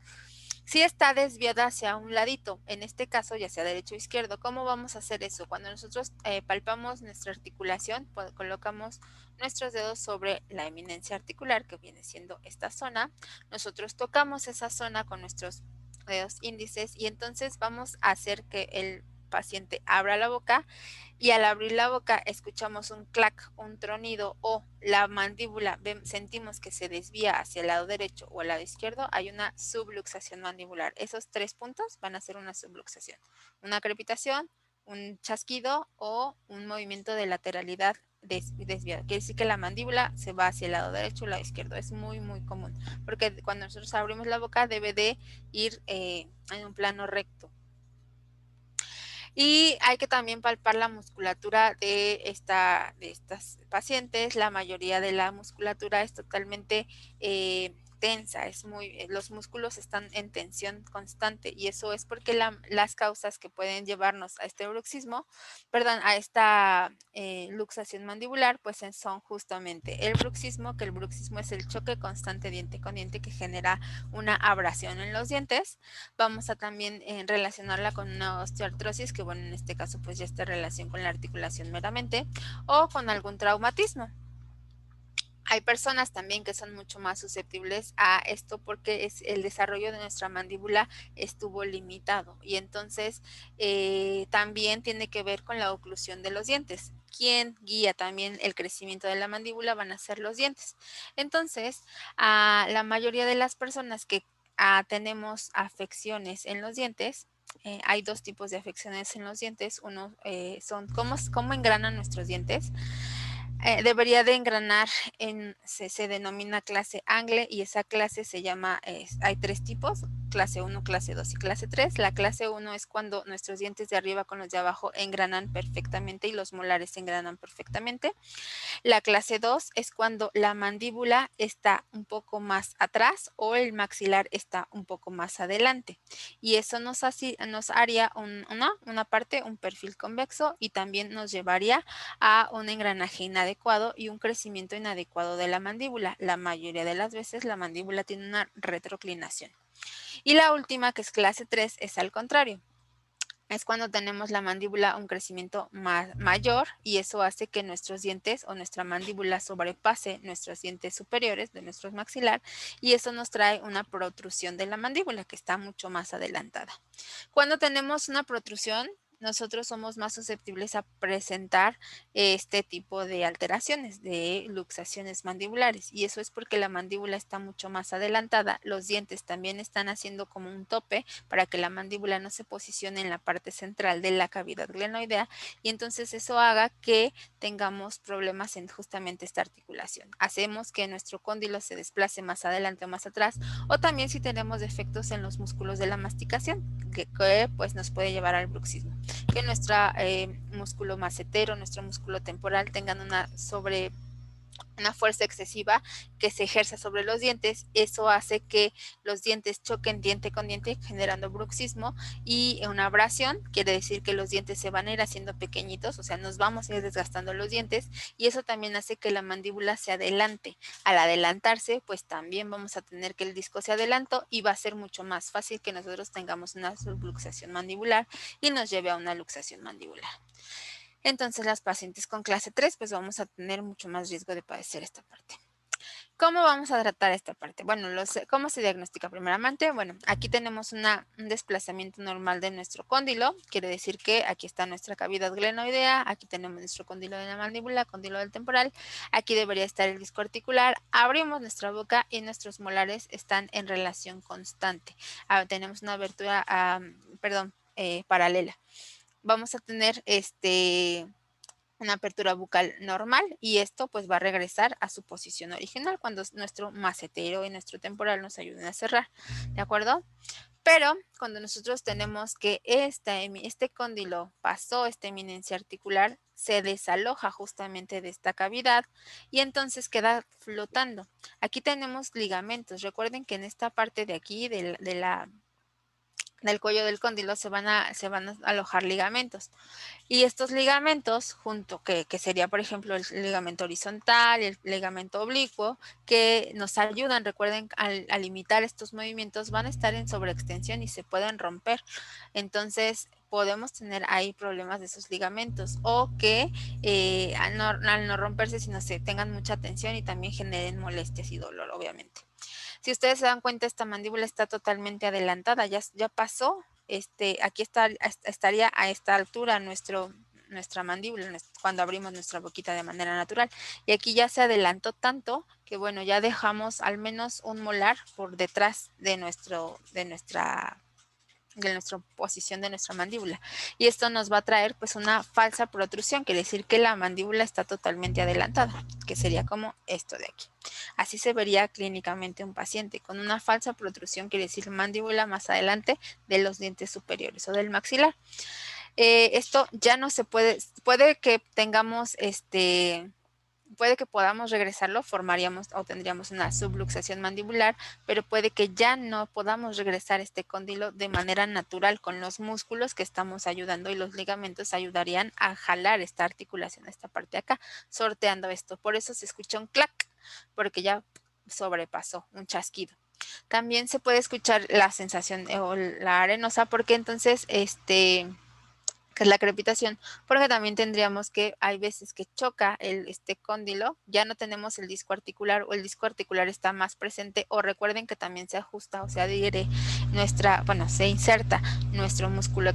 Si está desviada hacia un ladito, en este caso ya sea derecho o izquierdo, ¿cómo vamos a hacer eso? Cuando nosotros palpamos nuestra articulación, colocamos nuestros dedos sobre la eminencia articular, que viene siendo esta zona. Nosotros tocamos esa zona con nuestros dedos índices y entonces vamos a hacer que el paciente abra la boca, y al abrir la boca escuchamos un clac, un tronido, o la mandíbula sentimos que se desvía hacia el lado derecho o el lado izquierdo, hay una subluxación mandibular. Esos 3 puntos van a ser una subluxación, una crepitación, un chasquido o un movimiento de lateralidad desviado. Quiere decir que la mandíbula se va hacia el lado derecho o el lado izquierdo. Es muy, muy común, porque cuando nosotros abrimos la boca debe de ir en un plano recto. Y hay que también palpar la musculatura de estas pacientes. La mayoría de la musculatura es totalmente tensa, los músculos están en tensión constante, y eso es porque las causas que pueden llevarnos a este bruxismo, a esta luxación mandibular, pues son justamente el bruxismo, que el bruxismo es el choque constante diente con diente que genera una abrasión en los dientes. Vamos a también relacionarla con una osteoartrosis, que bueno, en este caso pues ya está relación con la articulación meramente, o con algún traumatismo. Hay personas también que son mucho más susceptibles a esto porque el desarrollo de nuestra mandíbula estuvo limitado, y entonces también tiene que ver con la oclusión de los dientes. Quien guía también el crecimiento de la mandíbula van a ser los dientes. Entonces, la mayoría de las personas que tenemos afecciones en los dientes, hay 2 tipos de afecciones en los dientes. Uno son cómo engranan nuestros dientes. Debería de engranar se denomina clase Angle, y esa clase se llama, hay 3 tipos, clase 1, clase 2 y clase 3. La clase 1 es cuando nuestros dientes de arriba con los de abajo engranan perfectamente y los molares engranan perfectamente. La clase 2 es cuando la mandíbula está un poco más atrás o el maxilar está un poco más adelante, y eso nos haría un perfil convexo, y también nos llevaría a un engranaje inadecuado y un crecimiento inadecuado de la mandíbula. La mayoría de las veces la mandíbula tiene una retroclinación. Y la última, que es clase 3, es al contrario. Es cuando tenemos la mandíbula un crecimiento mayor, y eso hace que nuestros dientes o nuestra mandíbula sobrepase nuestros dientes superiores de nuestro maxilar, y eso nos trae una protrusión de la mandíbula que está mucho más adelantada. Cuando tenemos una protrusión, nosotros somos más susceptibles a presentar este tipo de alteraciones, de luxaciones mandibulares. Y eso es porque la mandíbula está mucho más adelantada. Los dientes también están haciendo como un tope para que la mandíbula no se posicione en la parte central de la cavidad glenoidea. Y entonces eso haga que tengamos problemas en justamente esta articulación. Hacemos que nuestro cóndilo se desplace más adelante o más atrás. O también si tenemos defectos en los músculos de la masticación, que pues nos puede llevar al bruxismo. Que nuestro músculo macetero, nuestro músculo temporal tengan una fuerza excesiva que se ejerza sobre los dientes. Eso hace que los dientes choquen diente con diente, generando bruxismo, y una abrasión quiere decir que los dientes se van a ir haciendo pequeñitos, o sea, nos vamos a ir desgastando los dientes, y eso también hace que la mandíbula se adelante. Al adelantarse, pues también vamos a tener que el disco se adelantó y va a ser mucho más fácil que nosotros tengamos una subluxación mandibular y nos lleve a una luxación mandibular. Entonces, las pacientes con clase 3, pues vamos a tener mucho más riesgo de padecer esta parte. ¿Cómo vamos a tratar esta parte? Bueno, ¿cómo se diagnostica primeramente? Bueno, aquí tenemos un desplazamiento normal de nuestro cóndilo. Quiere decir que aquí está nuestra cavidad glenoidea, aquí tenemos nuestro cóndilo de la mandíbula, cóndilo del temporal. Aquí debería estar el disco articular. Abrimos nuestra boca y nuestros molares están en relación constante. Tenemos una abertura, paralela. Vamos a tener una apertura bucal normal, y esto pues va a regresar a su posición original cuando nuestro macetero y nuestro temporal nos ayuden a cerrar, ¿de acuerdo? Pero cuando nosotros tenemos que este cóndilo pasó esta eminencia articular, se desaloja justamente de esta cavidad y entonces queda flotando. Aquí tenemos ligamentos. Recuerden que en esta parte de aquí del cuello del cóndilo se van a alojar ligamentos. Y estos ligamentos, junto que sería, por ejemplo, el ligamento horizontal y el ligamento oblicuo, que nos ayudan, recuerden, al limitar estos movimientos, van a estar en sobreextensión y se pueden romper. Entonces, podemos tener ahí problemas de esos ligamentos, o que al no romperse, sino se tengan mucha tensión y también generen molestias y dolor, obviamente. Si ustedes se dan cuenta, esta mandíbula está totalmente adelantada, ya pasó. Aquí estaría a esta altura nuestra mandíbula cuando abrimos nuestra boquita de manera natural, y aquí ya se adelantó tanto que bueno, ya dejamos al menos un molar por detrás de nuestra posición de nuestra mandíbula, y esto nos va a traer pues una falsa protrusión, quiere decir que la mandíbula está totalmente adelantada, que sería como esto de aquí. Así se vería clínicamente un paciente con una falsa protrusión, quiere decir mandíbula más adelante de los dientes superiores o del maxilar. Esto ya no se puede que tengamos puede que podamos regresarlo, formaríamos o tendríamos una subluxación mandibular, pero puede que ya no podamos regresar este cóndilo de manera natural con los músculos que estamos ayudando, y los ligamentos ayudarían a jalar esta articulación, esta parte de acá, sorteando esto. Por eso se escucha un clac, porque ya sobrepasó, un chasquido. También se puede escuchar la sensación o la arenosa, porque entonces que es la crepitación, porque también tendríamos que, hay veces que choca este cóndilo, ya no tenemos el disco articular, o el disco articular está más presente, o recuerden que también se ajusta o se adhiere se inserta nuestro músculo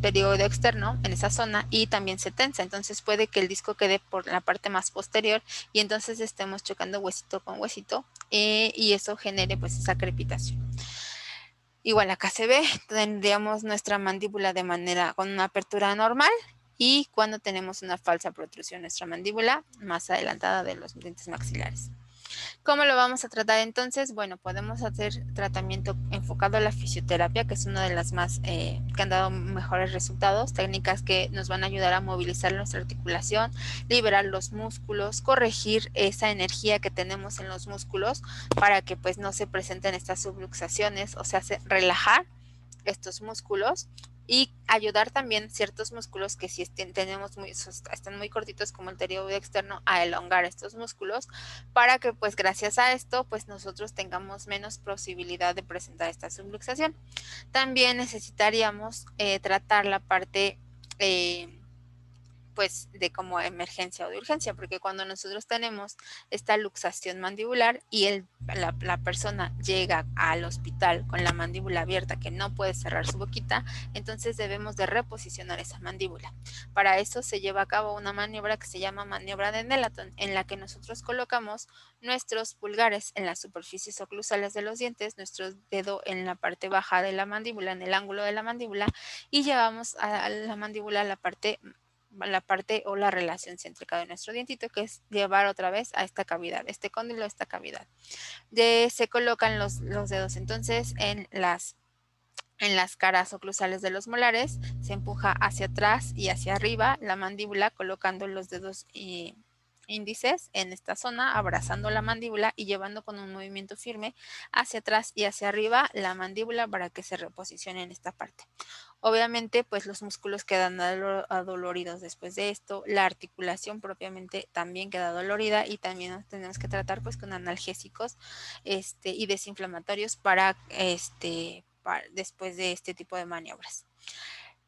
periodo externo en esa zona, y también se tensa, entonces puede que el disco quede por la parte más posterior, y entonces estemos chocando huesito con huesito, y eso genere pues esa crepitación. Igual acá se ve, tendríamos nuestra mandíbula con una apertura normal, y cuando tenemos una falsa protrusión, nuestra mandíbula más adelantada de los dientes maxilares. ¿Cómo lo vamos a tratar entonces? Bueno, podemos hacer tratamiento enfocado a la fisioterapia, que es una de las más que han dado mejores resultados, técnicas que nos van a ayudar a movilizar nuestra articulación, liberar los músculos, corregir esa energía que tenemos en los músculos para que pues no se presenten estas subluxaciones, o sea, relajar estos músculos, y ayudar también ciertos músculos que si están muy cortitos, como el periodo externo, a elongar estos músculos, para que pues gracias a esto pues nosotros tengamos menos posibilidad de presentar esta subluxación. También necesitaríamos tratar la parte pues de como emergencia o de urgencia, porque cuando nosotros tenemos esta luxación mandibular y la persona llega al hospital con la mandíbula abierta que no puede cerrar su boquita, entonces debemos de reposicionar esa mandíbula. Para eso se lleva a cabo una maniobra que se llama maniobra de Nelaton, en la que nosotros colocamos nuestros pulgares en las superficies oclusales de los dientes, nuestro dedo en la parte baja de la mandíbula, en el ángulo de la mandíbula, y llevamos a la mandíbula a la parte o la relación céntrica de nuestro dientito, que es llevar otra vez a esta cavidad, este cóndilo, esta cavidad. Se colocan los dedos entonces en las caras oclusales de los molares, se empuja hacia atrás y hacia arriba la mandíbula, colocando los dedos índices en esta zona, abrazando la mandíbula y llevando con un movimiento firme hacia atrás y hacia arriba la mandíbula para que se reposicione en esta parte. Obviamente, pues los músculos quedan adoloridos después de esto, la articulación propiamente también queda dolorida y también nos tenemos que tratar pues con analgésicos y desinflamatorios para después de este tipo de maniobras.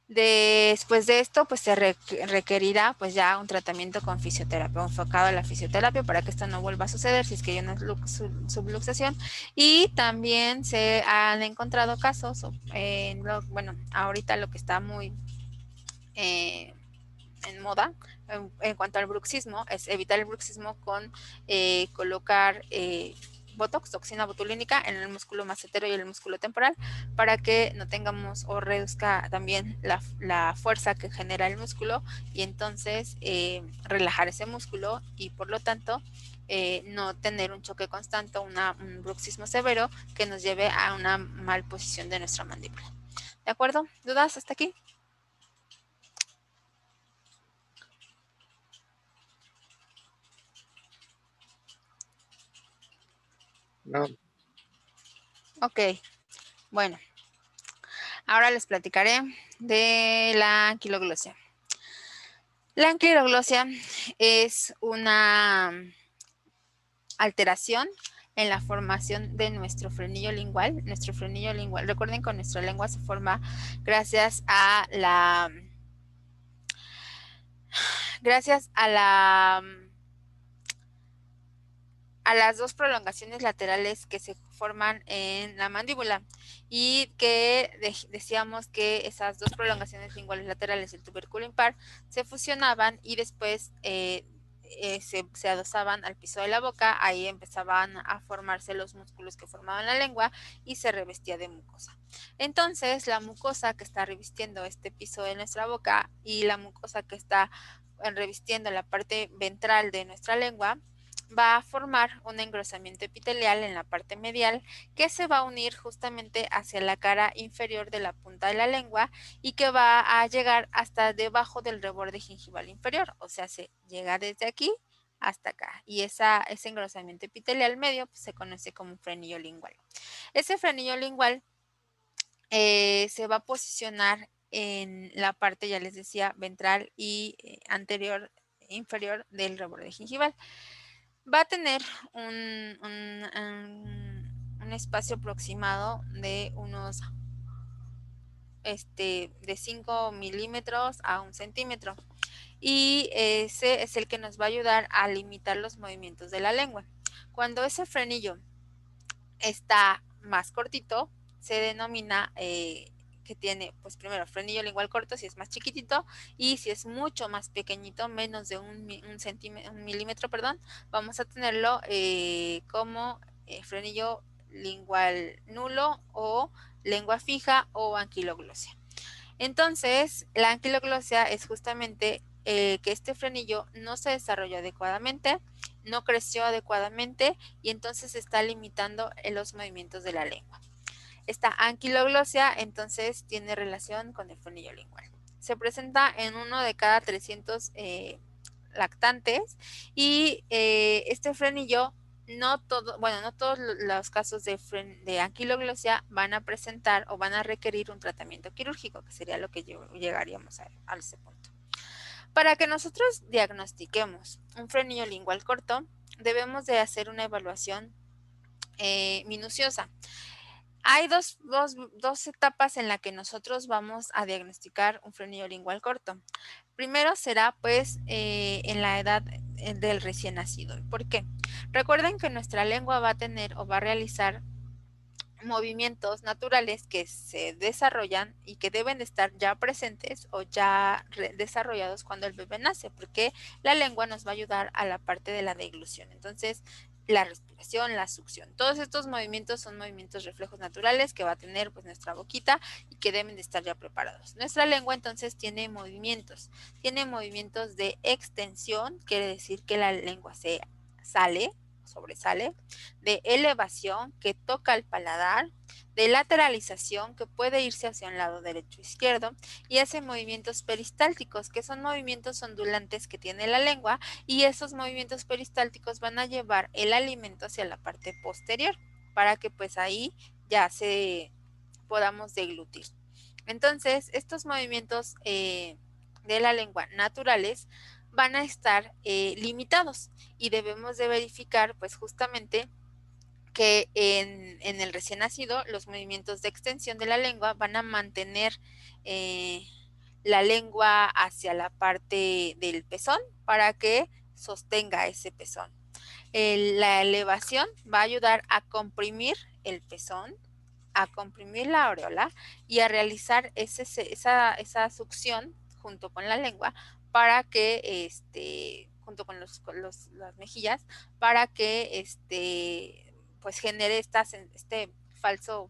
Después de esto, pues se requerirá pues ya un tratamiento con fisioterapia, enfocado a la fisioterapia para que esto no vuelva a suceder si es que hay una subluxación. Y también se han encontrado casos, bueno, ahorita lo que está muy en moda en cuanto al bruxismo es evitar el bruxismo con colocar Botox, toxina botulínica, en el músculo massetero y el músculo temporal, para que no tengamos o reduzca también la fuerza que genera el músculo y entonces relajar ese músculo y por lo tanto no tener un choque constante, un bruxismo severo que nos lleve a una mal posición de nuestra mandíbula. ¿De acuerdo? ¿Dudas hasta aquí? No. Ok, bueno, ahora les platicaré de la anquiloglosia. La anquiloglosia es una alteración en la formación de nuestro frenillo lingual. Nuestro frenillo lingual, recuerden que nuestra lengua se forma gracias a las dos prolongaciones laterales que se forman en la mandíbula y que decíamos que esas dos prolongaciones linguales laterales, el tubérculo impar, se fusionaban y después se adosaban al piso de la boca. Ahí empezaban a formarse los músculos que formaban la lengua y se revestía de mucosa. Entonces, la mucosa que está revistiendo este piso de nuestra boca y la mucosa que está revistiendo la parte ventral de nuestra lengua va a formar un engrosamiento epitelial en la parte medial que se va a unir justamente hacia la cara inferior de la punta de la lengua y que va a llegar hasta debajo del reborde gingival inferior, o sea, se llega desde aquí hasta acá y ese engrosamiento epitelial medio pues, se conoce como frenillo lingual. Ese frenillo lingual se va a posicionar en la parte, ya les decía, ventral y inferior del reborde gingival. Va a tener un espacio aproximado de unos de 5 milímetros a 1 centímetro y ese es el que nos va a ayudar a limitar los movimientos de la lengua. Cuando ese frenillo está más cortito, se denomina que tiene, pues primero, frenillo lingual corto si es más chiquitito y si es mucho más pequeñito, menos de un milímetro, perdón, vamos a tenerlo como frenillo lingual nulo o lengua fija o anquiloglosia. Entonces, la anquiloglosia es justamente que este frenillo no se desarrolló adecuadamente, no creció adecuadamente y entonces está limitando los movimientos de la lengua. Esta anquiloglosia entonces tiene relación con el frenillo lingual. Se presenta en 1 de cada 300 lactantes y este frenillo no todos los casos de anquiloglosia van a presentar o van a requerir un tratamiento quirúrgico, que sería lo que llegaríamos a ese punto. Para que nosotros diagnostiquemos un frenillo lingual corto, debemos de hacer una evaluación minuciosa. Hay dos etapas en las que nosotros vamos a diagnosticar un frenillo lingual corto. Primero será pues en la edad del recién nacido. ¿Por qué? Recuerden que nuestra lengua va a tener o va a realizar movimientos naturales que se desarrollan y que deben de estar ya presentes o ya desarrollados cuando el bebé nace, porque la lengua nos va a ayudar a la parte de la deglución. Entonces, la respiración, la succión, todos estos movimientos son movimientos reflejos naturales que va a tener pues nuestra boquita y que deben de estar ya preparados. Nuestra lengua entonces tiene movimientos de extensión, quiere decir que la lengua se sale, sobresale, de elevación que toca el paladar, de lateralización que puede irse hacia un lado derecho o izquierdo y hace movimientos peristálticos que son movimientos ondulantes que tiene la lengua y esos movimientos peristálticos van a llevar el alimento hacia la parte posterior para que pues ahí ya se podamos deglutir. Entonces estos movimientos de la lengua naturales van a estar limitados y debemos de verificar pues justamente que en el recién nacido los movimientos de extensión de la lengua van a mantener la lengua hacia la parte del pezón para que sostenga ese pezón. La elevación va a ayudar a comprimir el pezón, a comprimir la areola y a realizar esa succión junto con la lengua para que, junto con las mejillas, para que pues genere este falso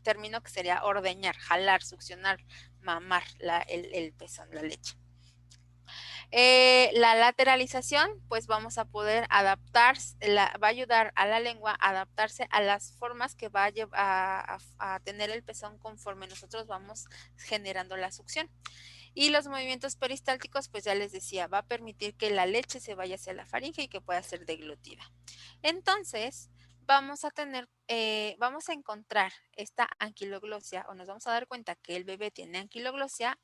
término que sería ordeñar, jalar, succionar, mamar el pezón, la leche. La lateralización, pues vamos a poder adaptar, va a ayudar a la lengua a adaptarse a las formas que va a tener el pezón conforme nosotros vamos generando la succión. Y los movimientos peristálticos, pues ya les decía, va a permitir que la leche se vaya hacia la faringe y que pueda ser deglutida. Entonces, vamos a encontrar esta anquiloglosia o nos vamos a dar cuenta que el bebé tiene anquiloglosia,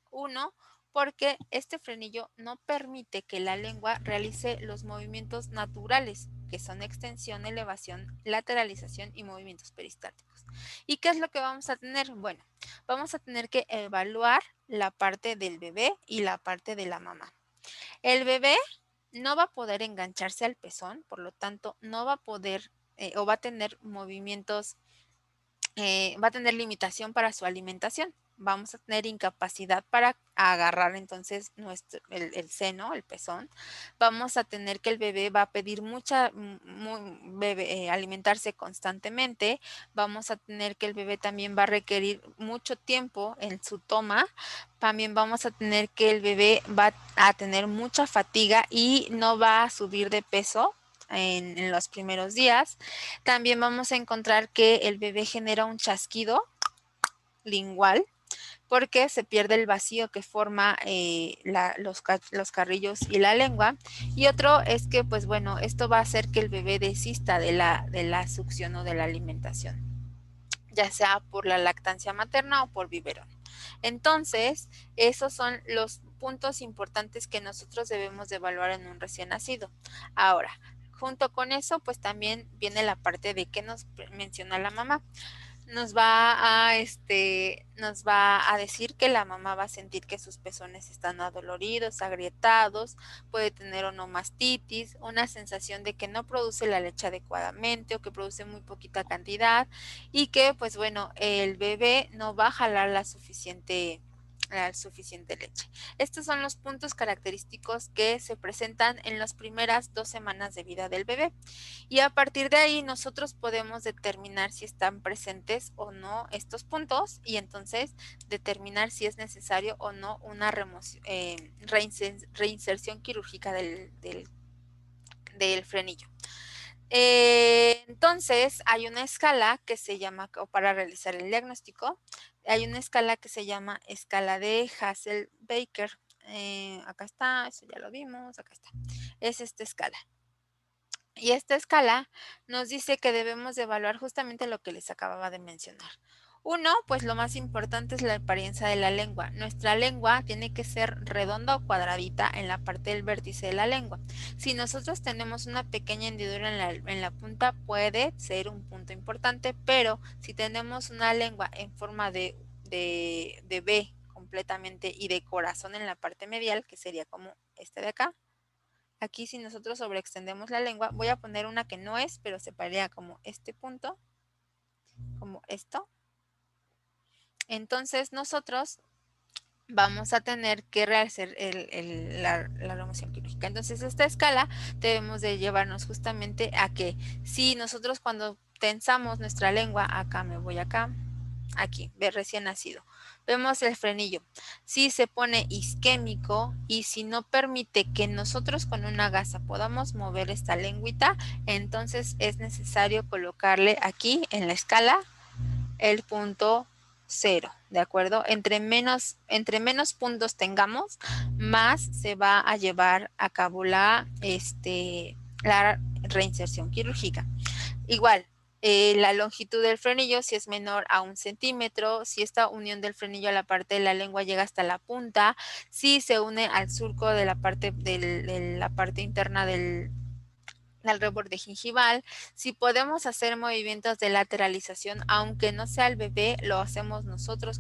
porque este frenillo no permite que la lengua realice los movimientos naturales, que son extensión, elevación, lateralización y movimientos peristálticos. ¿Y qué es lo que vamos a tener? Bueno, vamos a tener que evaluar la parte del bebé y la parte de la mamá. El bebé no va a poder engancharse al pezón, por lo tanto, no va a poder o va a tener movimientos, va a tener limitación para su alimentación. Vamos a tener incapacidad para agarrar entonces el seno, el pezón. Vamos a tener que el bebé va a pedir alimentarse constantemente. Vamos a tener que el bebé también va a requerir mucho tiempo en su toma. También vamos a tener que el bebé va a tener mucha fatiga y no va a subir de peso en los primeros días. También vamos a encontrar que el bebé genera un chasquido lingual porque se pierde el vacío que forma los carrillos y la lengua. Y otro es que, pues bueno, esto va a hacer que el bebé desista de la succión o de la alimentación, ya sea por la lactancia materna o por biberón. Entonces, esos son los puntos importantes que nosotros debemos de evaluar en un recién nacido. Ahora, junto con eso, pues también viene la parte de qué nos menciona la mamá. Nos va a decir que la mamá va a sentir que sus pezones están adoloridos, agrietados, puede tener onomastitis, una sensación de que no produce la leche adecuadamente o que produce muy poquita cantidad y que, pues bueno, el bebé no va a jalar la suficiente leche. Estos son los puntos característicos que se presentan en las primeras 2 semanas de vida del bebé. Y a partir de ahí nosotros podemos determinar si están presentes o no estos puntos y entonces determinar si es necesario o no una reinserción quirúrgica del frenillo. Entonces hay una escala que se llama, o para realizar el diagnóstico, hay una escala que se llama escala de Hasselbacher. Acá está, eso ya lo vimos, acá está. Es esta escala. Y esta escala nos dice que debemos de evaluar justamente lo que les acababa de mencionar. Uno, pues lo más importante es la apariencia de la lengua. Nuestra lengua tiene que ser redonda o cuadradita en la parte del vértice de la lengua. Si nosotros tenemos una pequeña hendidura en la punta, puede ser un punto importante, pero si tenemos una lengua en forma de B completamente y de corazón en la parte medial, que sería como este de acá, aquí si nosotros sobreextendemos la lengua, voy a poner una que no es, pero se paría como este punto, como esto. Entonces nosotros vamos a tener que realizar la remoción quirúrgica. Entonces esta escala debemos de llevarnos justamente a que si nosotros cuando tensamos nuestra lengua, acá me voy acá, aquí, ve recién nacido, vemos el frenillo. Si se pone isquémico y si no permite que nosotros con una gasa podamos mover esta lengüita, entonces es necesario colocarle aquí en la escala el punto 0, ¿de acuerdo? Entre menos puntos tengamos, más se va a llevar a cabo la reinserción quirúrgica. Igual, la longitud del frenillo, si es menor a 1 centímetro, si esta unión del frenillo a la parte de la lengua llega hasta la punta, si se une al surco de la parte interna del reborde gingival, si podemos hacer movimientos de lateralización, aunque no sea el bebé, lo hacemos nosotros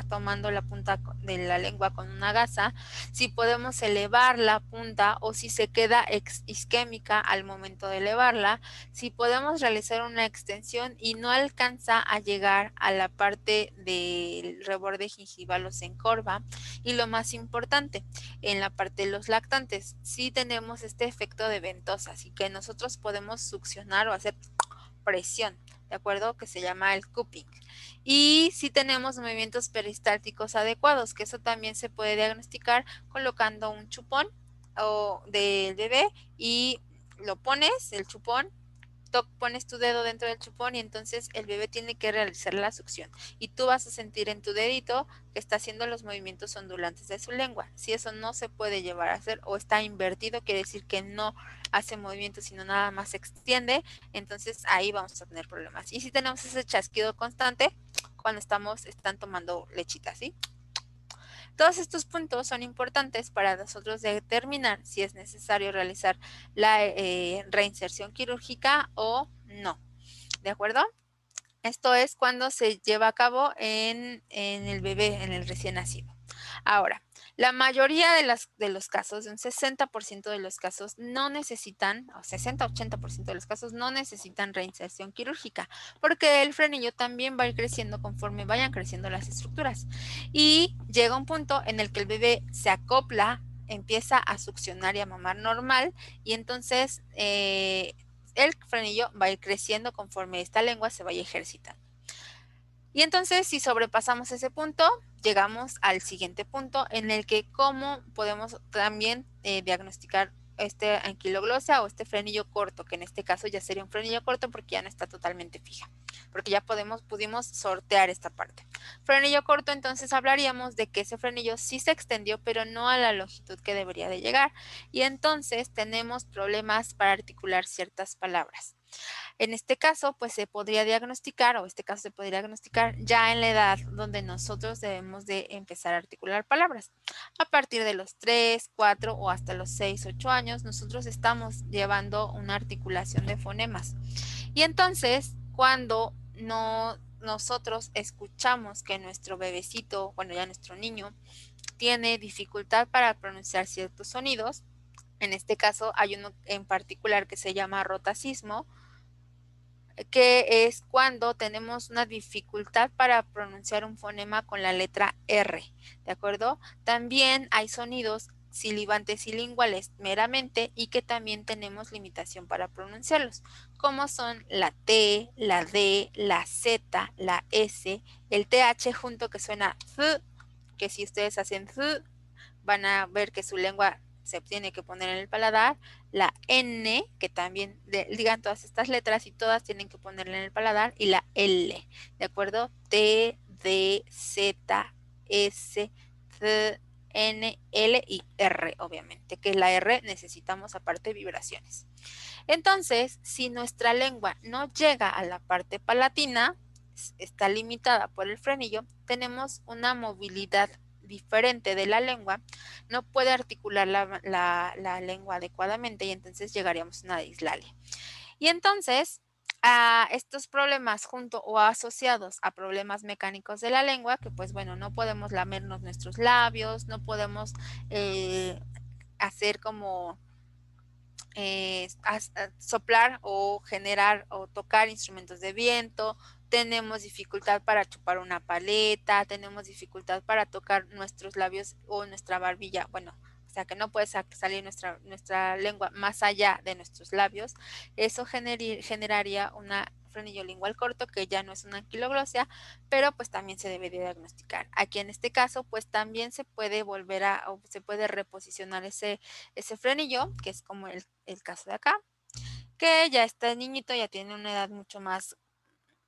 tomando la punta de la lengua con una gasa, si podemos elevar la punta o si se queda isquémica al momento de elevarla, si podemos realizar una extensión y no alcanza a llegar a la parte del reborde gingival o se encorva, y lo más importante, en la parte de los lactantes, si tenemos este efecto de ventosa, así que nosotros podemos succionar o hacer presión, ¿de acuerdo? Que se llama el cupping. Y si tenemos movimientos peristálticos adecuados, que eso también se puede diagnosticar colocando un chupón del bebé y lo pones, el chupón, pones tu dedo dentro del chupón y entonces el bebé tiene que realizar la succión y tú vas a sentir en tu dedito que está haciendo los movimientos ondulantes de su lengua. Si eso no se puede llevar a hacer o está invertido, quiere decir que no hace movimiento sino nada más se extiende, entonces ahí vamos a tener problemas. Y si tenemos ese chasquido constante cuando están tomando lechita, ¿sí? Todos estos puntos son importantes para nosotros determinar si es necesario realizar la reinserción quirúrgica o no. ¿De acuerdo? Esto es cuando se lleva a cabo en el bebé, en el recién nacido. Ahora, la mayoría de los casos, un 60% de los casos no necesitan, o 60-80% de los casos no necesitan reinserción quirúrgica, porque el frenillo también va a ir creciendo conforme vayan creciendo las estructuras. Y llega un punto en el que el bebé se acopla, empieza a succionar y a mamar normal, y entonces el frenillo va a ir creciendo conforme esta lengua se vaya ejercitando. Y entonces, si sobrepasamos ese punto, llegamos al siguiente punto en el que cómo podemos también diagnosticar este anquiloglosia o este frenillo corto, que en este caso ya sería un frenillo corto porque ya no está totalmente fija, porque ya pudimos sortear esta parte. Frenillo corto, entonces hablaríamos de que ese frenillo sí se extendió, pero no a la longitud que debería de llegar. Y entonces tenemos problemas para articular ciertas palabras. En este caso, pues se podría diagnosticar, o este caso se podría diagnosticar ya en la edad donde nosotros debemos de empezar a articular palabras. A partir de los 3, 4 o hasta los 6, 8 años, nosotros estamos llevando una articulación de fonemas. Y entonces, cuando nosotros escuchamos que nuestro bebecito, bueno, ya nuestro niño, tiene dificultad para pronunciar ciertos sonidos, en este caso hay uno en particular que se llama rotacismo, que es cuando tenemos una dificultad para pronunciar un fonema con la letra R, ¿de acuerdo? También hay sonidos silibantes y linguales meramente y que también tenemos limitación para pronunciarlos, como son la T, la D, la Z, la S, el TH junto que suena Z, que si ustedes hacen Z, van a ver que su lengua se tiene que poner en el paladar, la N, que también digan todas estas letras y todas tienen que ponerla en el paladar, y la L, ¿de acuerdo? T, D, Z, S, C, N, L y R, obviamente, que la R necesitamos aparte vibraciones. Entonces, si nuestra lengua no llega a la parte palatina, está limitada por el frenillo, tenemos una movilidad diferente de la lengua, no puede articular la lengua adecuadamente y entonces llegaríamos a una dislalia. Y entonces, a estos problemas junto o asociados a problemas mecánicos de la lengua, que pues bueno, no podemos lamernos nuestros labios, no podemos hacer como soplar o generar o tocar instrumentos de viento, tenemos dificultad para chupar una paleta, tenemos dificultad para tocar nuestros labios o nuestra barbilla, bueno, o sea que no puede salir nuestra lengua más allá de nuestros labios. Eso generaría una frenillo lingual corto, que ya no es una anquiloglosia, pero pues también se debe de diagnosticar. Aquí en este caso, pues también se puede volver o se puede reposicionar ese frenillo, que es como el caso de acá, que ya está niñito, ya tiene una edad mucho más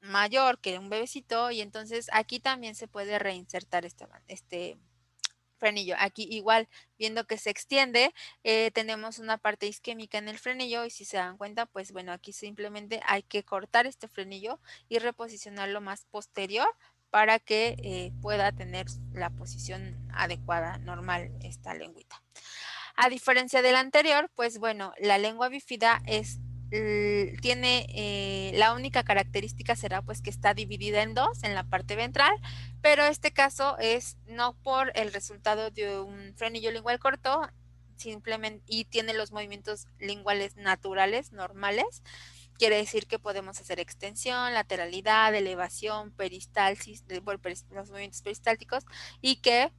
mayor que un bebecito, y entonces aquí también se puede reinsertar este frenillo. Aquí igual, viendo que se extiende, tenemos una parte isquémica en el frenillo, y si se dan cuenta, pues bueno, aquí simplemente hay que cortar este frenillo y reposicionarlo más posterior para que pueda tener la posición adecuada, normal, esta lengüita. A diferencia del anterior, pues bueno, la lengua bífida tiene la única característica será pues que está dividida en dos en la parte ventral, pero este caso es no por el resultado de un frenillo lingual corto, simplemente, y tiene los movimientos linguales naturales, normales. Quiere decir que podemos hacer extensión, lateralidad, elevación, peristalsis, los movimientos peristálticos, y que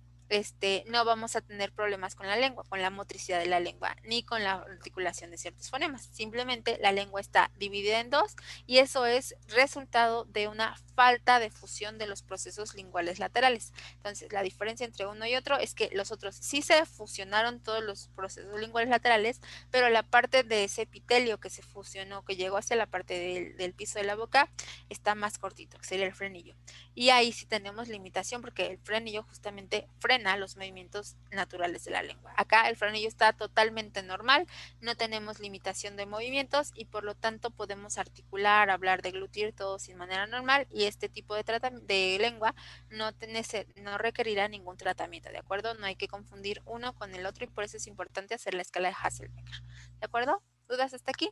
no vamos a tener problemas con la lengua, con la motricidad de la lengua, ni con la articulación de ciertos fonemas. Simplemente la lengua está dividida en dos, y eso es resultado de una falta de fusión de los procesos linguales laterales. Entonces, la diferencia entre uno y otro es que los otros sí se fusionaron todos los procesos linguales laterales, pero la parte de ese epitelio que se fusionó, que llegó hacia la parte del piso de la boca, está más cortito, que sería el frenillo. Y ahí sí tenemos limitación, porque el frenillo justamente frena los movimientos naturales de la lengua. Acá el frenillo está totalmente normal, no tenemos limitación de movimientos, y por lo tanto podemos articular, hablar, deglutir todo sin manera normal, y este tipo de lengua no requerirá ningún tratamiento, ¿de acuerdo? No hay que confundir uno con el otro, y por eso es importante hacer la escala de Hasselbecker, ¿de acuerdo? ¿Dudas hasta aquí?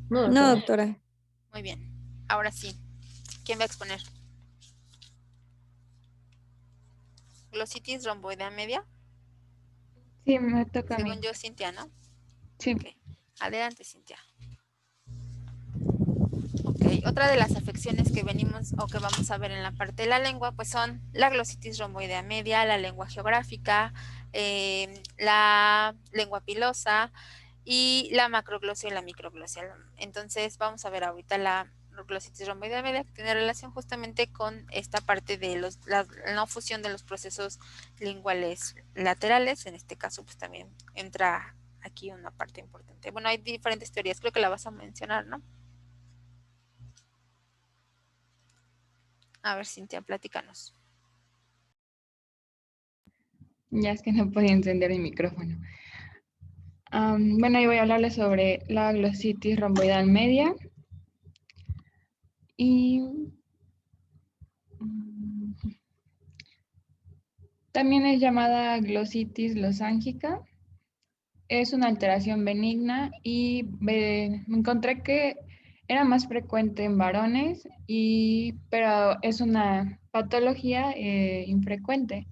No, No, doctora. doctora. Muy bien. Ahora sí, ¿quién va a exponer? Glositis romboidea media. Sí, me toca a mí. Según yo, Cintia, ¿no? Sí. Ok. Adelante, Cintia. Ok, otra de las afecciones que venimos o que vamos a ver en la parte de la lengua, pues son la glositis romboidea media, la lengua geográfica, la lengua pilosa y la macroglosia y la microglosia. Entonces vamos a ver ahorita la glositis romboidea media, que tiene relación justamente con esta parte de la no fusión de los procesos linguales laterales. En este caso, pues también entra aquí una parte importante. Bueno, hay diferentes teorías, creo que la vas a mencionar, ¿no? A ver, Cintia, platícanos. Ya es que no podía encender el micrófono. Bueno, yo voy a hablarles sobre la glositis romboidal media. Y también es llamada glositis losángica. Es una alteración benigna y me encontré que era más frecuente en varones, pero es una patología infrecuente.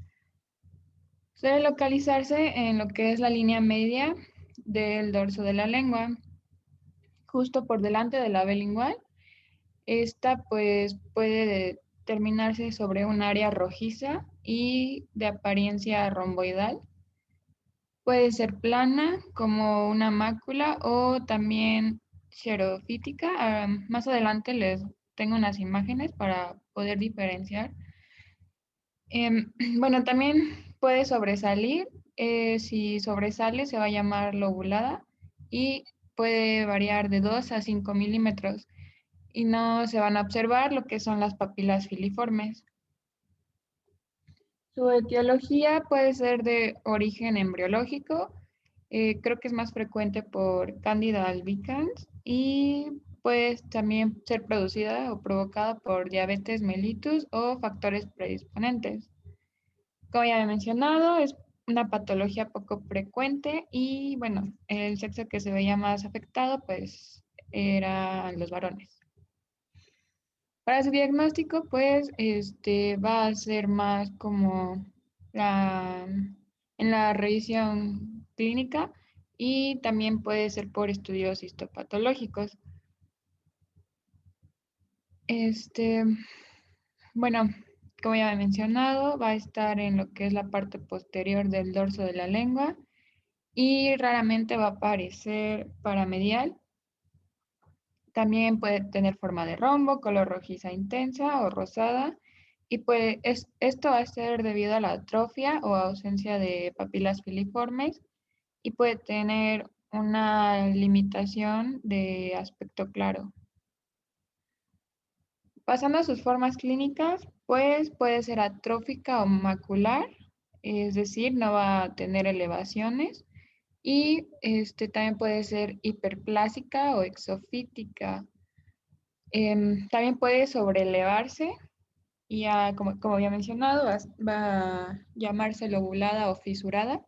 Suele localizarse en lo que es la línea media del dorso de la lengua, justo por delante del labio lingual. Esta pues puede terminarse sobre un área rojiza y de apariencia romboidal. Puede ser plana como una mácula o también xerofítica. Más adelante les tengo unas imágenes para poder diferenciar. Bueno, también puede sobresalir. Si sobresale se va a llamar lobulada y puede variar de 2 a 5 milímetros y no se van a observar lo que son las papilas filiformes. Su etiología puede ser de origen embriológico, Creo que es más frecuente por Candida albicans y puede también ser producida o provocada por diabetes mellitus o factores predisponentes. Como ya he mencionado, es una patología poco frecuente y bueno, el sexo que se veía más afectado pues eran los varones. Para su diagnóstico pues va a ser más como en la revisión clínica y también puede ser por estudios histopatológicos. Bueno, como ya he mencionado, va a estar en lo que es la parte posterior del dorso de la lengua y raramente va a aparecer paramedial. También puede tener forma de rombo, color rojiza intensa o rosada y esto va a ser debido a la atrofia o ausencia de papilas filiformes y puede tener una limitación de aspecto claro. Pasando a sus formas clínicas, pues puede ser atrófica o macular, es decir, no va a tener elevaciones. Y también puede ser hiperplásica o exofítica. También puede sobrelevarse y ya, como había mencionado, va a llamarse lobulada o fisurada.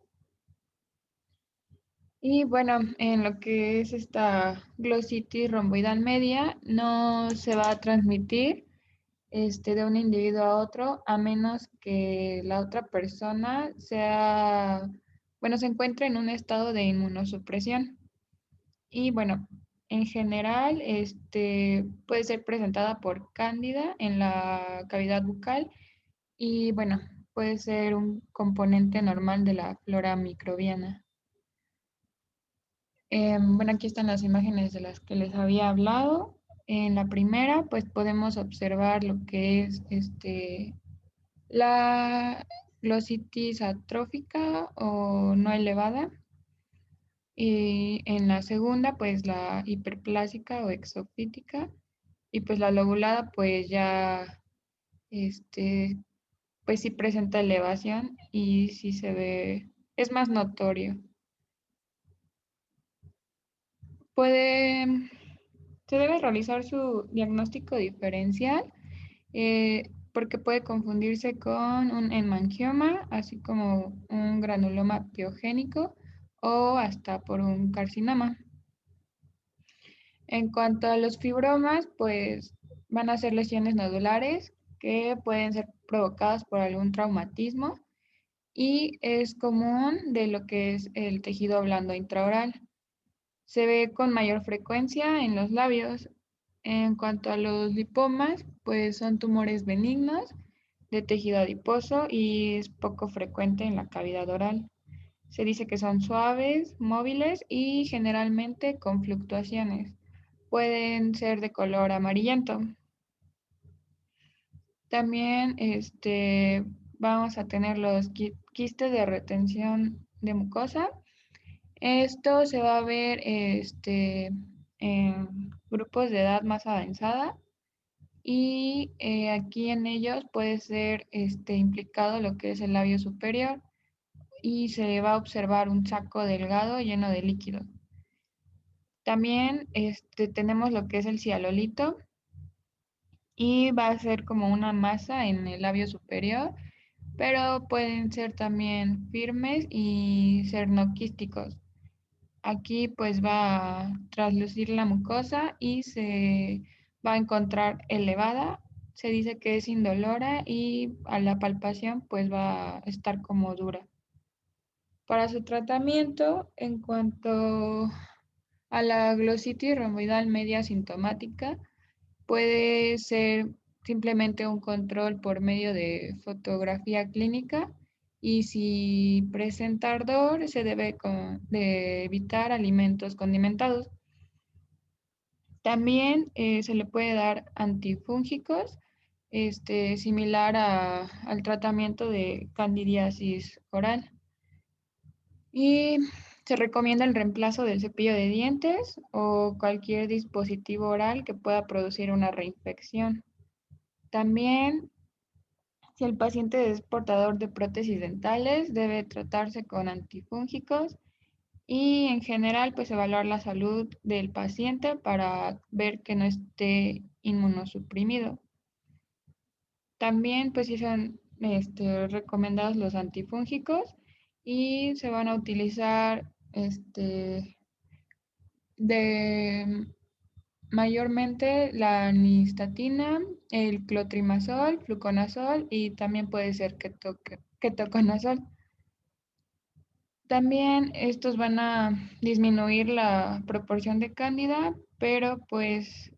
Y bueno, en lo que es esta glositis romboidal media, no se va a transmitir de un individuo a otro, a menos que la otra persona se encuentre en un estado de inmunosupresión. Y bueno, en general, puede ser presentada por cándida en la cavidad bucal y bueno, puede ser un componente normal de la flora microbiana. Bueno, aquí están las imágenes de las que les había hablado. En la primera, pues podemos observar lo que es la glositis atrófica o no elevada. Y en la segunda, pues la hiperplásica o exofítica. Y pues la lobulada, pues ya, pues sí presenta elevación y sí se ve, es más notorio. Puede, se debe realizar su diagnóstico diferencial porque puede confundirse con un hemangioma, así como un granuloma piogénico o hasta por un carcinoma. En cuanto a los fibromas, pues van a ser lesiones nodulares que pueden ser provocadas por algún traumatismo y es común de lo que es el tejido blando intraoral. Se ve con mayor frecuencia en los labios. En cuanto a los lipomas, pues son tumores benignos de tejido adiposo y es poco frecuente en la cavidad oral. Se dice que son suaves, móviles y generalmente con fluctuaciones. Pueden ser de color amarillento. También vamos a tener los quistes de retención de mucosa. Esto se va a ver en grupos de edad más avanzada y aquí en ellos puede ser implicado lo que es el labio superior y se va a observar un saco delgado lleno de líquido. También tenemos lo que es el cialolito y va a ser como una masa en el labio superior, pero pueden ser también firmes y ser no quísticos. Aquí pues va a traslucir la mucosa y se va a encontrar elevada. Se dice que es indolora y a la palpación pues va a estar como dura. Para su tratamiento, en cuanto a la glositis romboidal media sintomática, puede ser simplemente un control por medio de fotografía clínica y si presenta ardor se debe de evitar alimentos condimentados. También se le puede dar antifúngicos, similar al tratamiento de candidiasis oral. Y se recomienda el reemplazo del cepillo de dientes o cualquier dispositivo oral que pueda producir una reinfección. También, si el paciente es portador de prótesis dentales, debe tratarse con antifúngicos Y en general, pues evaluar la salud del paciente para ver que no esté inmunosuprimido. También, pues sí son recomendados los antifúngicos y se van a utilizar de mayormente la nistatina, el clotrimazol, fluconazol y también puede ser ketoconazol. También estos van a disminuir la proporción de cándida, pero pues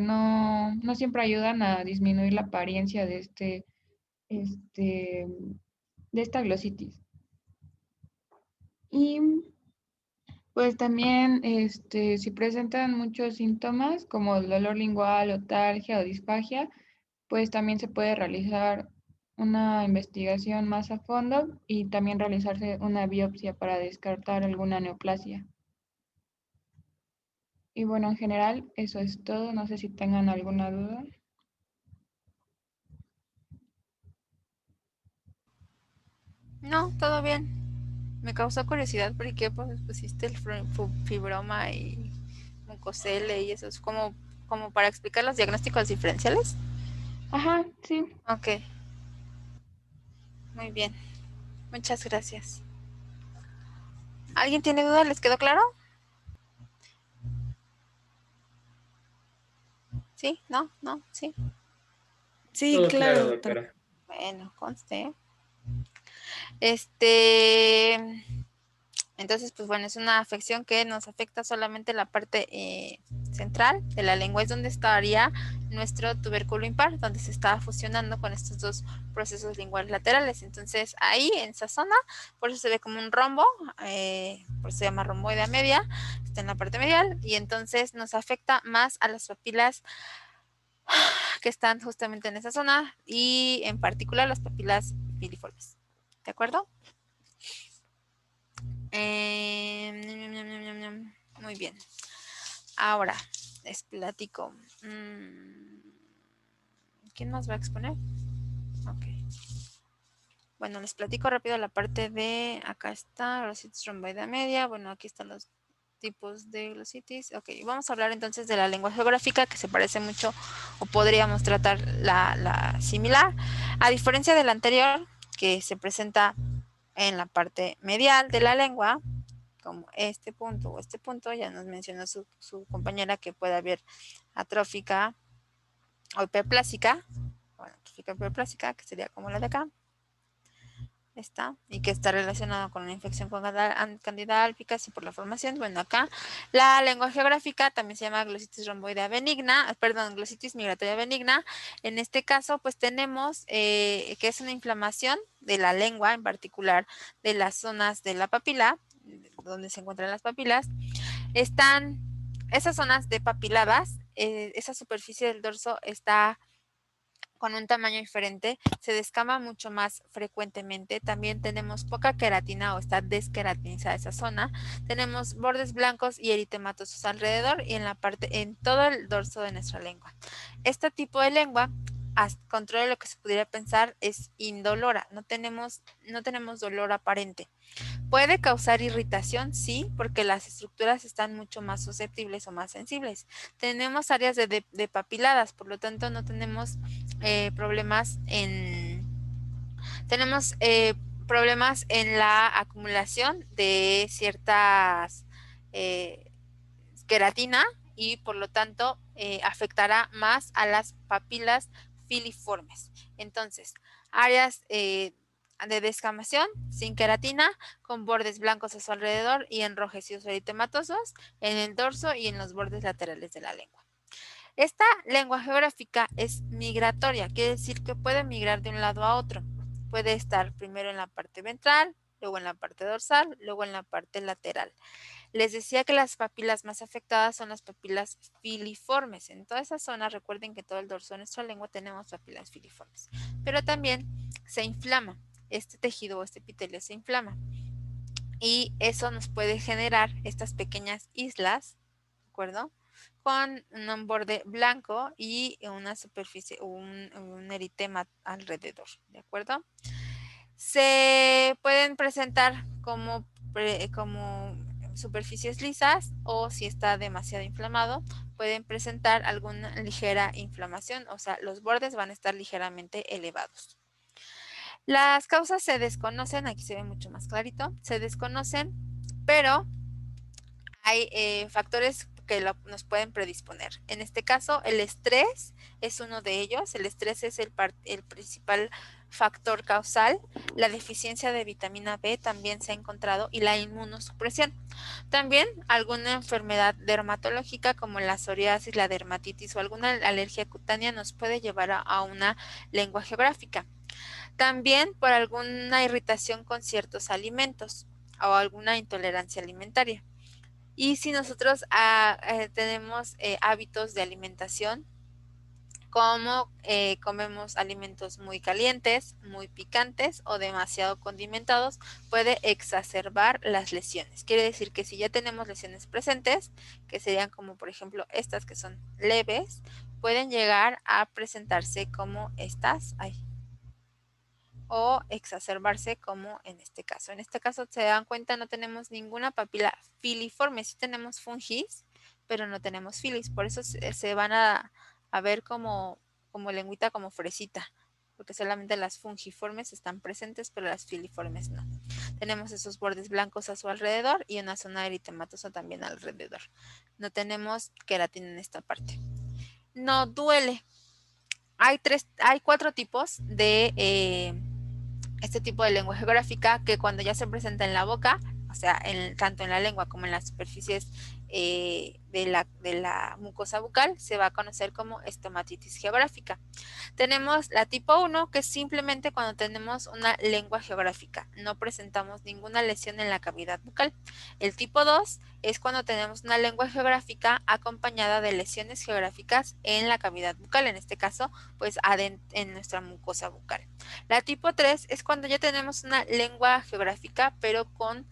no siempre ayudan a disminuir la apariencia de este, de esta glositis. Y pues también si presentan muchos síntomas como el dolor lingual, otalgia o disfagia, pues también se puede realizar una investigación más a fondo y también realizarse una biopsia para descartar alguna neoplasia. Y bueno, en general eso es todo. No sé si tengan alguna duda. No, todo bien. Me causó curiosidad porque pues, pusiste el fibroma y mucosele y eso es como para explicar los diagnósticos diferenciales. Ajá, sí. Ok, muy bien. Muchas gracias. ¿Alguien tiene duda? ¿Les quedó claro? ¿Sí? ¿No? ¿No? ¿Sí? Sí, Todo claro, claro, doctora. Bueno, conste. Entonces, pues bueno, es una afección que nos afecta solamente la parte central de la lengua, es donde estaría nuestro tubérculo impar, donde se está fusionando con estos dos procesos linguales laterales. Entonces, ahí en esa zona, por eso se ve como un rombo, por eso se llama romboidea media, está en la parte medial, y entonces nos afecta más a las papilas que están justamente en esa zona, y en particular las papilas filiformes. ¿De acuerdo? Muy bien. Ahora, les platico. ¿Quién más va a exponer? Ok. Bueno, les platico rápido la parte de... Acá está, glositis romboidea media. Bueno, aquí están los tipos de glositis. Ok, vamos a hablar entonces de la lengua geográfica, que se parece mucho, o podríamos tratar la similar. A diferencia de la anterior, que se presenta en la parte medial de la lengua, como este punto o este punto, ya nos mencionó su compañera que puede haber atrófica o hiperplásica, bueno, atrófica hiperplásica, que sería como la de acá, esta, y que está relacionada con una infección con candida albicans y por la formación. Bueno, acá la lengua geográfica también se llama glositis romboidea benigna, perdón, glositis migratoria benigna. En este caso, pues tenemos que es una inflamación de la lengua, en particular de las zonas de la papila, donde se encuentran las papilas. Están esas zonas depapiladas, esa superficie del dorso está con un tamaño diferente, se descama mucho más frecuentemente. También tenemos poca queratina o está desqueratinizada esa zona. Tenemos bordes blancos y eritematosos alrededor y en todo el dorso de nuestra lengua. Este tipo de lengua, a contrario de lo que se pudiera pensar, es indolora. No tenemos dolor aparente. Puede causar irritación, sí, porque las estructuras están mucho más susceptibles o más sensibles. Tenemos áreas de papiladas, por lo tanto no tenemos problemas en la acumulación de ciertas queratina y por lo tanto afectará más a las papilas filiformes. Entonces, áreas de descamación sin queratina, con bordes blancos a su alrededor y enrojecidos o eritematosos en el dorso y en los bordes laterales de la lengua. Esta lengua geográfica es migratoria, quiere decir que puede migrar de un lado a otro. Puede estar primero en la parte ventral, luego en la parte dorsal, luego en la parte lateral. Les decía que las papilas más afectadas son las papilas filiformes. En toda esa zona, recuerden que todo el dorso de nuestra lengua tenemos papilas filiformes. Pero también se inflama. Este tejido o este epitelio se inflama. Y eso nos puede generar estas pequeñas islas, ¿de acuerdo? Con un borde blanco y una superficie, un eritema alrededor, ¿de acuerdo? Se pueden presentar como superficies lisas o si está demasiado inflamado, pueden presentar alguna ligera inflamación, o sea, los bordes van a estar ligeramente elevados. Las causas se desconocen, aquí se ve mucho más clarito, se desconocen, pero hay factores que nos pueden predisponer. En este caso, el estrés es uno de ellos. El estrés es el principal factor causal. La deficiencia de vitamina B también se ha encontrado y la inmunosupresión. También alguna enfermedad dermatológica como la psoriasis, la dermatitis o alguna alergia cutánea nos puede llevar a una lengua geográfica. También por alguna irritación con ciertos alimentos o alguna intolerancia alimentaria. Y si nosotros tenemos hábitos de alimentación, como comemos alimentos muy calientes, muy picantes o demasiado condimentados, puede exacerbar las lesiones. Quiere decir que si ya tenemos lesiones presentes, que serían como por ejemplo estas que son leves, pueden llegar a presentarse como estas, o exacerbarse como en este caso. En este caso, se dan cuenta, no tenemos ninguna papila filiforme. Sí tenemos fungis, pero no tenemos filis. Por eso se van a ver como lengüita, como fresita, porque solamente las fungiformes están presentes, pero las filiformes no. Tenemos esos bordes blancos a su alrededor y una zona eritematosa también alrededor. No tenemos queratina en esta parte. No duele. Hay 4 tipos de este tipo de lengua geográfica que cuando ya se presenta en la boca, o sea, tanto en la lengua como en las superficies de la mucosa bucal, se va a conocer como estomatitis geográfica. Tenemos la tipo 1, que es simplemente cuando tenemos una lengua geográfica, no presentamos ninguna lesión en la cavidad bucal. El tipo 2 es cuando tenemos una lengua geográfica acompañada de lesiones geográficas en la cavidad bucal, en este caso, pues en nuestra mucosa bucal. La tipo 3 es cuando ya tenemos una lengua geográfica, pero con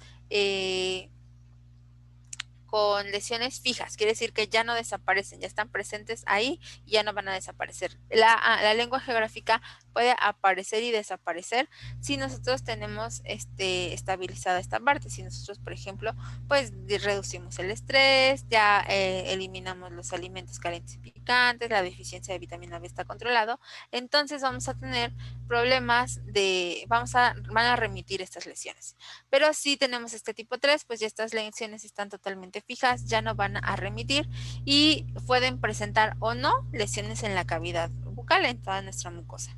lesiones fijas, quiere decir que ya no desaparecen, ya están presentes ahí y ya no van a desaparecer. La lengua geográfica puede aparecer y desaparecer si nosotros tenemos estabilizada esta parte. Si nosotros, por ejemplo, pues reducimos el estrés, ya eliminamos los alimentos calientes y picantes, la deficiencia de vitamina B está controlado, entonces vamos a tener problemas van a remitir estas lesiones. Pero si tenemos este tipo 3, pues ya estas lesiones están totalmente fijas, ya no van a remitir y pueden presentar o no lesiones en la cavidad bucal, en toda nuestra mucosa.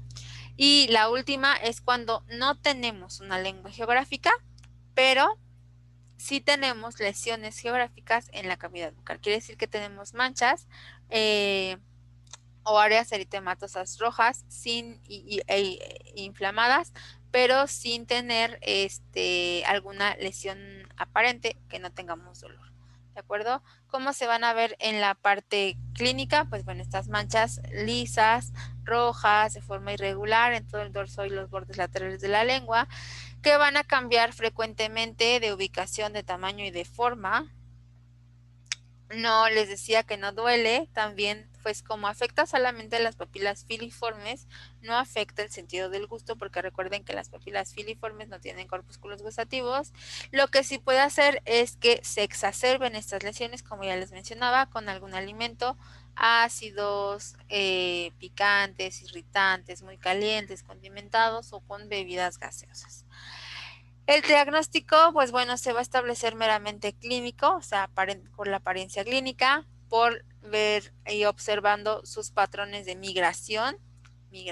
Y la última es cuando no tenemos una lengua geográfica, pero sí tenemos lesiones geográficas en la cavidad bucal. Quiere decir que tenemos manchas o áreas eritematosas rojas inflamadas, pero sin tener alguna lesión aparente, que no tengamos dolor. ¿De acuerdo? ¿Cómo se van a ver en la parte clínica? Pues bueno, estas manchas lisas, rojas, de forma irregular en todo el dorso y los bordes laterales de la lengua, que van a cambiar frecuentemente de ubicación, de tamaño y de forma. No, les decía que no duele, también pues como afecta solamente las papilas filiformes, no afecta el sentido del gusto, porque recuerden que las papilas filiformes no tienen corpúsculos gustativos. Lo que sí puede hacer es que se exacerben estas lesiones, como ya les mencionaba, con algún alimento, ácidos, picantes, irritantes, muy calientes, condimentados o con bebidas gaseosas. El diagnóstico, pues bueno, se va a establecer meramente clínico, o sea, por la apariencia clínica, por ver y observando sus patrones de migración, y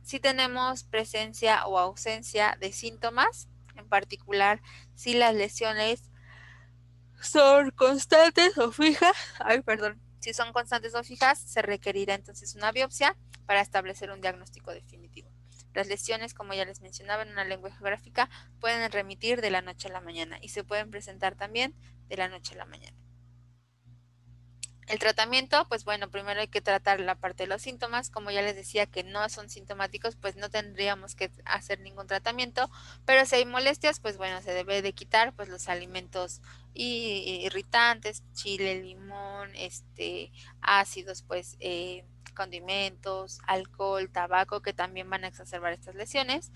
si tenemos presencia o ausencia de síntomas, en particular si las lesiones son constantes o fijas, si son constantes o fijas, se requerirá entonces una biopsia para establecer un diagnóstico definitivo. Las lesiones, como ya les mencionaba, en una lengua geográfica pueden remitir de la noche a la mañana y se pueden presentar también de la noche a la mañana. El tratamiento, pues bueno, primero hay que tratar la parte de los síntomas. Como ya les decía que no son sintomáticos, pues no tendríamos que hacer ningún tratamiento, pero si hay molestias, pues bueno, se debe de quitar pues los alimentos irritantes, chile, limón, ácidos, pues condimentos, alcohol, tabaco, que también van a exacerbar estas lesiones.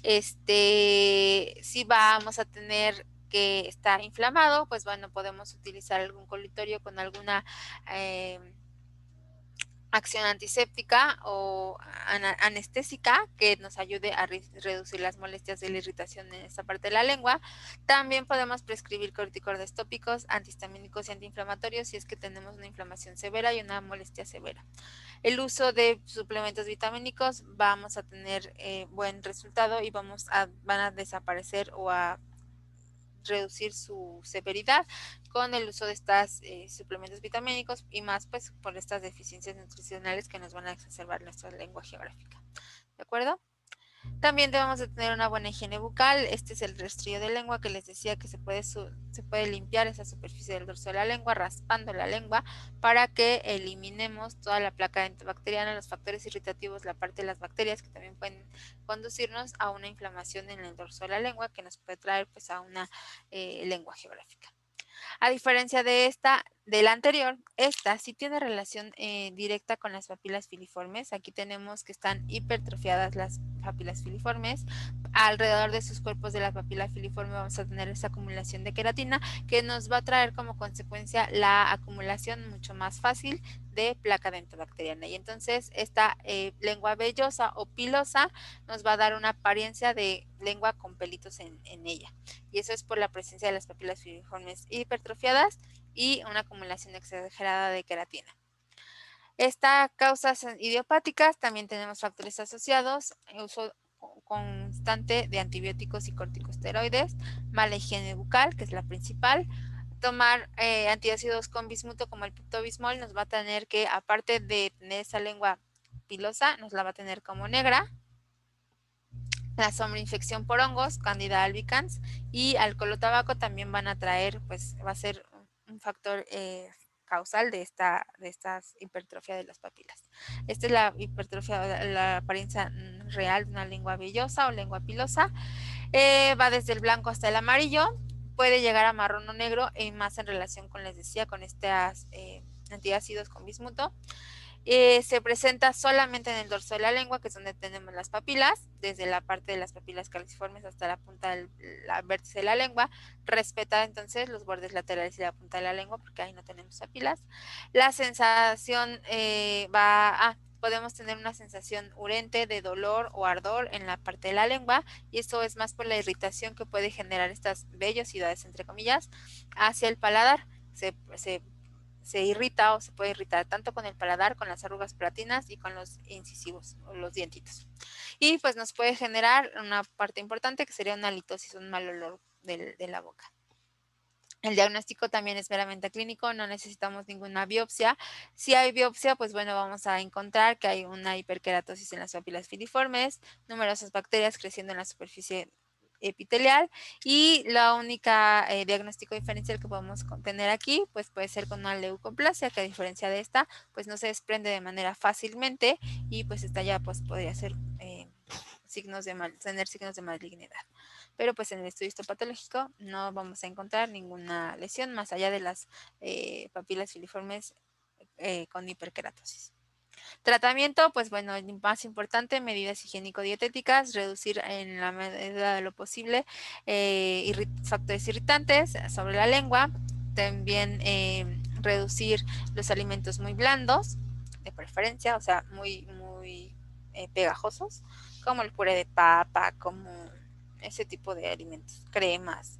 Si vamos a tener que está inflamado, pues bueno, podemos utilizar algún colitorio con alguna acción antiséptica o anestésica que nos ayude a reducir las molestias de la irritación en esta parte de la lengua. También podemos prescribir corticoides tópicos, antihistamínicos y antiinflamatorios si es que tenemos una inflamación severa y una molestia severa. El uso de suplementos vitamínicos, vamos a tener buen resultado y van a desaparecer o a reducir su severidad con el uso de estos suplementos vitamínicos y más pues por estas deficiencias nutricionales que nos van a exacerbar nuestra lengua geográfica. ¿De acuerdo? También debemos de tener una buena higiene bucal. Este es el rastrillo de lengua que les decía que se puede limpiar esa superficie del dorso de la lengua raspando la lengua para que eliminemos toda la placa antibacteriana, los factores irritativos, la parte de las bacterias que también pueden conducirnos a una inflamación en el dorso de la lengua que nos puede traer pues a una lengua geográfica. A diferencia de la anterior, esta sí tiene relación directa con las papilas filiformes. Aquí tenemos que están hipertrofiadas las papilas filiformes. Alrededor de sus cuerpos de la papila filiforme vamos a tener esa acumulación de queratina que nos va a traer como consecuencia la acumulación mucho más fácil de placa dentobacteriana. Y entonces esta lengua vellosa o pilosa nos va a dar una apariencia de lengua con pelitos en ella. Y eso es por la presencia de las papilas filiformes hipertrofiadas y una acumulación exagerada de queratina. Esta causas idiopáticas, también tenemos factores asociados, uso constante de antibióticos y corticosteroides, mala higiene bucal, que es la principal. Tomar antiácidos con bismuto como el pepto-bismol nos va a tener que, aparte de tener esa lengua pilosa, nos la va a tener como negra. La sobreinfección por hongos, Candida albicans, y alcohol o tabaco también van a traer, pues va a ser un factor causal de esta hipertrofia de las papilas. Esta es la hipertrofia, la apariencia real de una lengua vellosa o lengua pilosa. Va desde el blanco hasta el amarillo, puede llegar a marrón o negro, y más en relación con, les decía, con estos antiácidos con bismuto. Se presenta solamente en el dorso de la lengua, que es donde tenemos las papilas, desde la parte de las papilas caliciformes hasta la punta del vértice de la lengua. Respeta entonces los bordes laterales y la punta de la lengua, porque ahí no tenemos papilas. La sensación podemos tener una sensación urente de dolor o ardor en la parte de la lengua, y esto es más por la irritación que puede generar estas vellosidades, entre comillas, hacia el paladar. Se irrita o se puede irritar tanto con el paladar, con las arrugas palatinas y con los incisivos o los dientitos. Y pues nos puede generar una parte importante que sería una halitosis, un mal olor de la boca. El diagnóstico también es meramente clínico, no necesitamos ninguna biopsia. Si hay biopsia, pues bueno, vamos a encontrar que hay una hiperkeratosis en las papilas filiformes, numerosas bacterias creciendo en la superficie epitelial, y la única diagnóstico diferencial que podemos tener aquí pues puede ser con una leucoplasia, que a diferencia de esta pues no se desprende de manera fácilmente, y pues esta ya pues podría ser tener signos de malignidad, pero pues en el estudio histopatológico no vamos a encontrar ninguna lesión más allá de las papilas filiformes con hiperkeratosis. Tratamiento, pues bueno, el más importante, medidas higiénico-dietéticas, reducir en la medida de lo posible factores irritantes sobre la lengua, también reducir los alimentos muy blandos, de preferencia, o sea, muy pegajosos, como el puré de papa, como ese tipo de alimentos, cremas.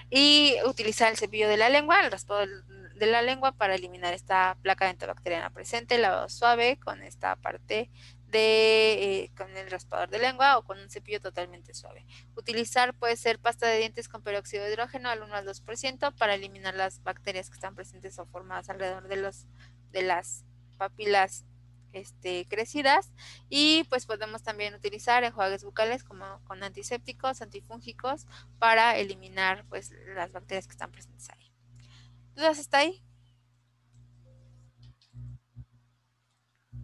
Y utilizar el cepillo de la lengua, el raspado de la lengua para eliminar esta placa dentobacteriana presente, lavado suave con esta parte con el raspador de lengua o con un cepillo totalmente suave. Utilizar puede ser pasta de dientes con peróxido de hidrógeno al 1 al 2% para eliminar las bacterias que están presentes o formadas alrededor de las papilas crecidas, y pues podemos también utilizar enjuagues bucales como con antisépticos, antifúngicos para eliminar pues las bacterias que están presentes ahí. ¿Dudas hasta ahí?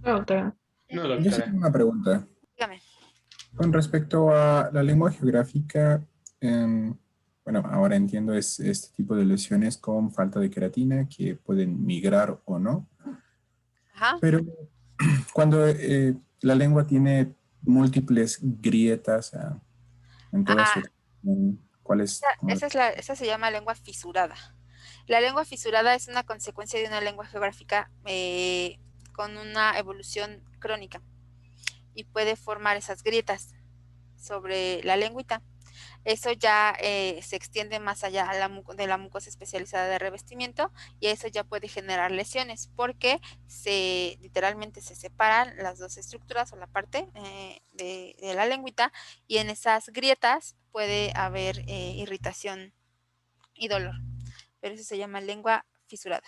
No, doctora. No, Yo sí doctora. tengo una pregunta. Dígame. Con respecto a la lengua geográfica, bueno, ahora entiendo es este tipo de lesiones con falta de queratina que pueden migrar o no. Ajá. Pero cuando la lengua tiene múltiples grietas en toda su Ah, extensión, ¿cuál es? esa se llama lengua fisurada. La lengua fisurada es una consecuencia de una lengua geográfica con una evolución crónica y puede formar esas grietas sobre la lengüita. Eso ya se extiende más allá a de la mucosa especializada de revestimiento y eso ya puede generar lesiones porque literalmente se separan las dos estructuras o la parte de la lengüita y en esas grietas puede haber irritación y dolor. Pero eso se llama lengua fisurada.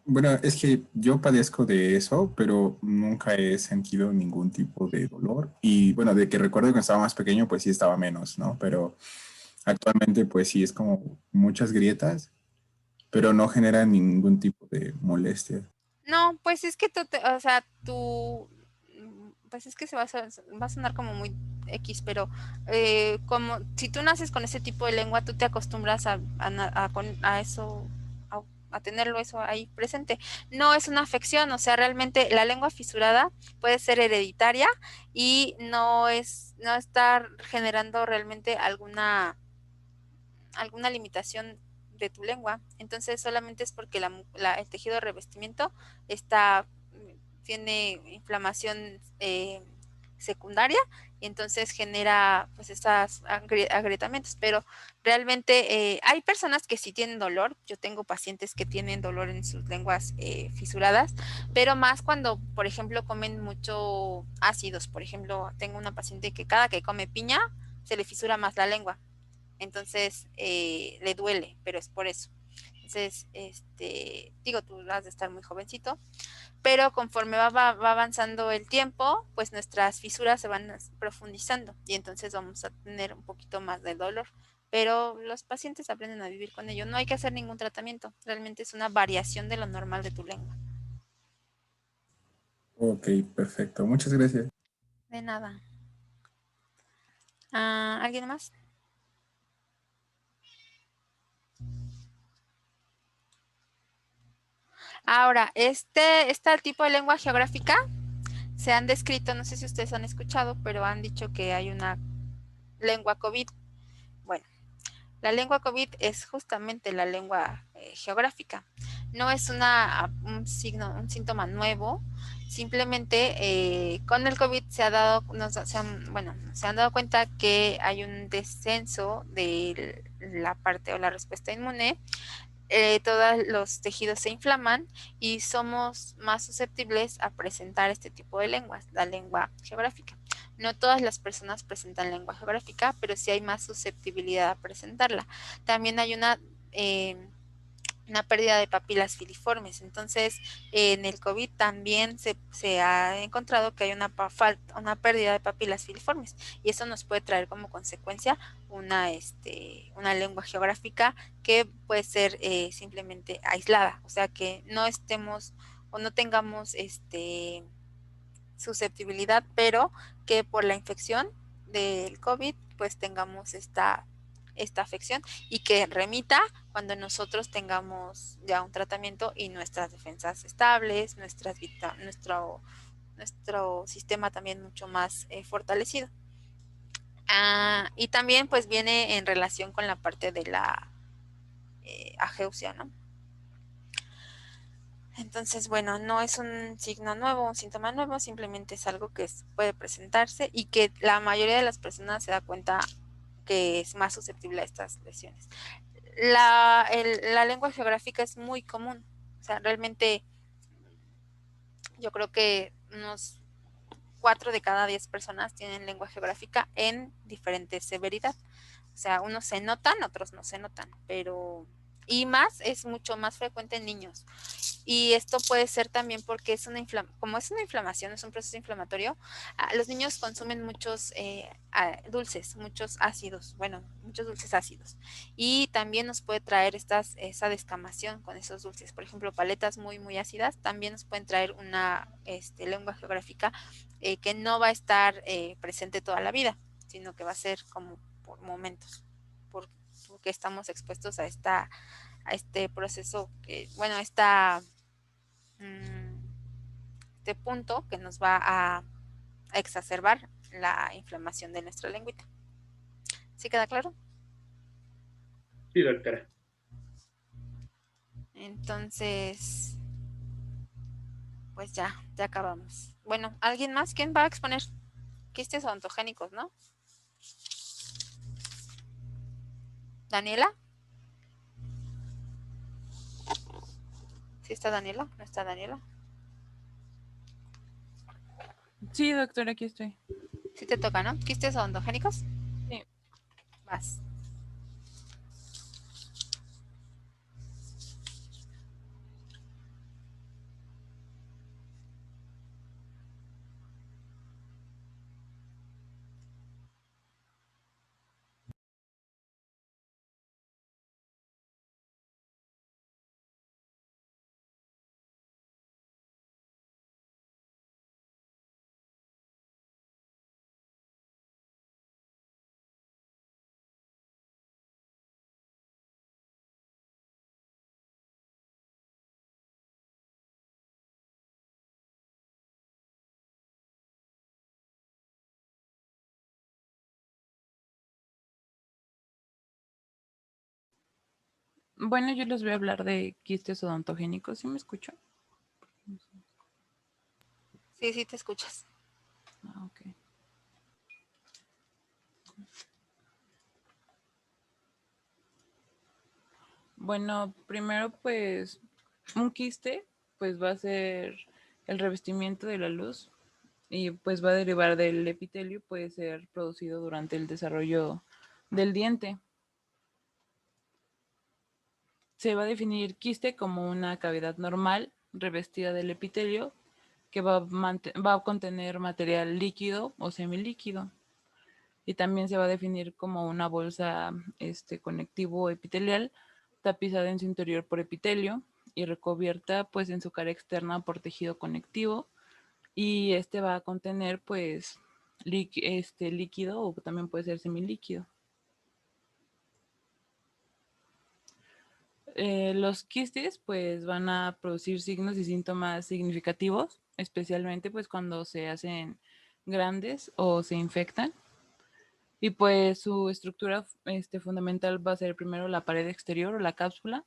Bueno, es que yo padezco de eso, pero nunca he sentido ningún tipo de dolor. Y bueno, de que recuerdo que cuando estaba más pequeño, pues sí estaba menos, ¿no? Pero actualmente, pues sí es como muchas grietas, pero no genera ningún tipo de molestia. No, pues es que o sea, pues es que va a sonar como muy X, pero como si tú naces con ese tipo de lengua, tú te acostumbras a eso, a tenerlo eso ahí presente. No es una afección, o sea, realmente la lengua fisurada puede ser hereditaria y no estar generando realmente alguna limitación de tu lengua. Entonces solamente es porque el tejido de revestimiento tiene inflamación secundaria y entonces genera pues estos agrietamientos, pero realmente hay personas que sí tienen dolor. Yo tengo pacientes que tienen dolor en sus lenguas fisuradas, pero más cuando, por ejemplo, comen mucho ácidos. Por ejemplo, tengo una paciente que cada que come piña se le fisura más la lengua, entonces le duele, pero es por eso. Entonces, digo, tú has de estar muy jovencito, pero conforme va avanzando el tiempo, pues nuestras fisuras se van profundizando y entonces vamos a tener un poquito más de dolor. Pero los pacientes aprenden a vivir con ello. No hay que hacer ningún tratamiento. Realmente es una variación de lo normal de tu lengua. Ok, perfecto. Muchas gracias. De nada. ¿Alguien más? Ahora, este tipo de lengua geográfica se han descrito, no sé si ustedes han escuchado, pero han dicho que hay una lengua COVID. Bueno, la lengua COVID es justamente la lengua geográfica. No es un síntoma nuevo. Simplemente con el COVID se han dado cuenta que hay un descenso de la parte o la respuesta inmune. Todos los tejidos se inflaman y somos más susceptibles a presentar este tipo de lenguas, la lengua geográfica. No todas las personas presentan lengua geográfica, pero sí hay más susceptibilidad a presentarla. También hay una pérdida de papilas filiformes. Entonces, en el COVID también se ha encontrado que hay una pérdida de papilas filiformes y eso nos puede traer como consecuencia una lengua geográfica que puede ser simplemente aislada, o sea que no estemos o no tengamos susceptibilidad, pero que por la infección del COVID pues tengamos esta afección y que remita cuando nosotros tengamos ya un tratamiento y nuestras defensas estables, nuestro sistema también mucho más fortalecido. Y también pues viene en relación con la parte de la ageusia, ¿no? Entonces, bueno, no es un signo nuevo, un síntoma nuevo, simplemente es algo que puede presentarse y que la mayoría de las personas se da cuenta que es más susceptible a estas lesiones. La lengua geográfica es muy común, o sea, realmente yo creo que unos 4 de cada 10 personas tienen lengua geográfica en diferente severidad. O sea, unos se notan, otros no se notan, pero y más es mucho más frecuente en niños. Y esto puede ser también porque como es una inflamación, es un proceso inflamatorio, los niños consumen muchos dulces, muchos ácidos, muchos dulces ácidos. Y también nos puede traer esa descamación con esos dulces. Por ejemplo, paletas muy, muy ácidas también nos pueden traer una lengua geográfica que no va a estar presente toda la vida, sino que va a ser como por momentos, porque estamos expuestos a este proceso, este punto que nos va a exacerbar la inflamación de nuestra lengüita. ¿Sí queda claro? Sí, doctora. Entonces, pues ya acabamos. Bueno, ¿alguien más? ¿Quién va a exponer? Quistes odontogénicos, ¿no? ¿Daniela? ¿Sí está Daniela? ¿No está Daniela? Sí, doctora, aquí estoy. Sí te toca, ¿no? ¿Quistes odontogénicos? Sí. Vas. Bueno, yo les voy a hablar de quistes odontogénicos. ¿Sí me escucho? Sí, sí te escuchas. Ah, ok. Bueno, primero pues un quiste pues va a ser el revestimiento de la luz y pues va a derivar del epitelio, puede ser producido durante el desarrollo del diente. Se va a definir quiste como una cavidad normal revestida del epitelio que va a contener material líquido o semilíquido. Y también se va a definir como una bolsa conectivo epitelial tapizada en su interior por epitelio y recubierta pues en su cara externa por tejido conectivo, y este va a contener pues líquido o también puede ser semilíquido. Los quistes pues van a producir signos y síntomas significativos, especialmente pues cuando se hacen grandes o se infectan. Y pues su estructura fundamental va a ser primero la pared exterior o la cápsula,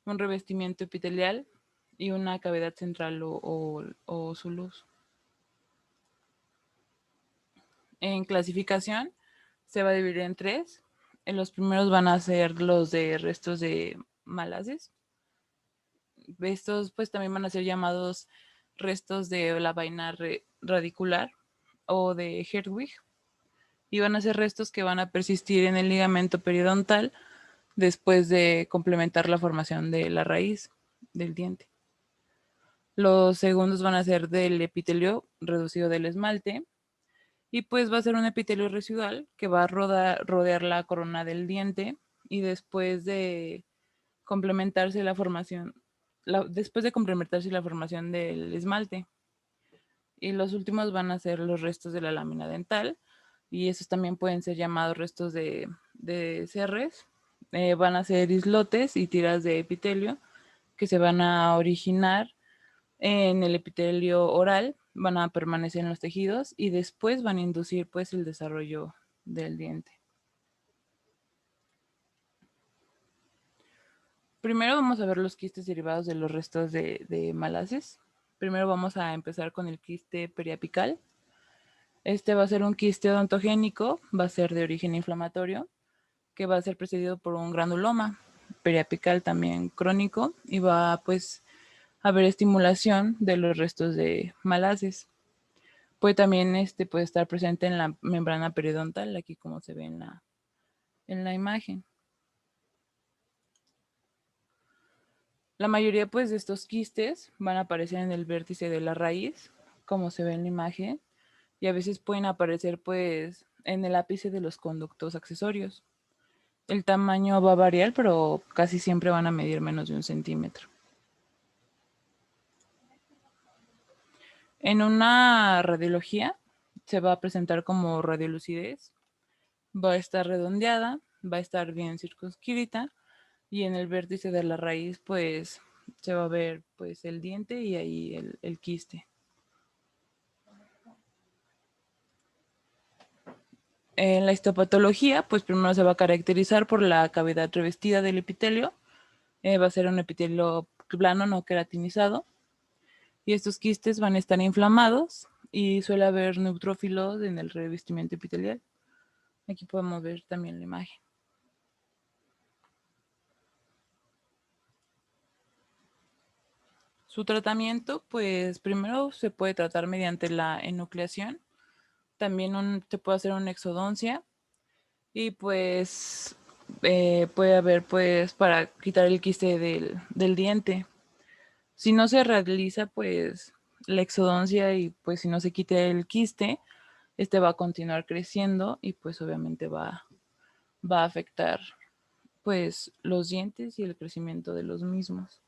un revestimiento epitelial y una cavidad central o su luz. En clasificación se va a dividir en tres. En los primeros van a ser los de restos de malases. Estos pues también van a ser llamados restos de la vaina radicular o de Hertwig, y van a ser restos que van a persistir en el ligamento periodontal después de complementar la formación de la raíz del diente. Los segundos van a ser del epitelio reducido del esmalte, y pues va a ser un epitelio residual que va a rodear la corona del diente, y después de complementarse la formación del esmalte. Y los últimos van a ser los restos de la lámina dental, y esos también pueden ser llamados restos de cerres. Van a ser islotes y tiras de epitelio que se van a originar en el epitelio oral, van a permanecer en los tejidos y después van a inducir pues el desarrollo del diente. Primero vamos a ver los quistes derivados de los restos de malases. Primero vamos a empezar con el quiste periapical. Este va a ser un quiste odontogénico, va a ser de origen inflamatorio, que va a ser precedido por un granuloma periapical también crónico, y va pues a haber estimulación de los restos de malases. Puede también puede estar presente en la membrana periodontal, aquí como se ve en la imagen. La mayoría pues de estos quistes van a aparecer en el vértice de la raíz, como se ve en la imagen, y a veces pueden aparecer pues en el ápice de los conductos accesorios. El tamaño va a variar, pero casi siempre van a medir menos de 1 centímetro. En una radiología se va a presentar como radiolucidez, va a estar redondeada, va a estar bien circunscrita, y en el vértice de la raíz pues se va a ver pues el diente y ahí el quiste. En la histopatología, pues primero se va a caracterizar por la cavidad revestida del epitelio. Va a ser un epitelio plano, no queratinizado. Y estos quistes van a estar inflamados y suele haber neutrófilos en el revestimiento epitelial. Aquí podemos ver también la imagen. Su tratamiento, pues primero se puede tratar mediante la enucleación. También se puede hacer una exodoncia. Y pues puede haber pues para quitar el quiste del diente. Si no se realiza pues la exodoncia y pues si no se quita el quiste, este va a continuar creciendo y pues obviamente va a afectar pues los dientes y el crecimiento de los mismos,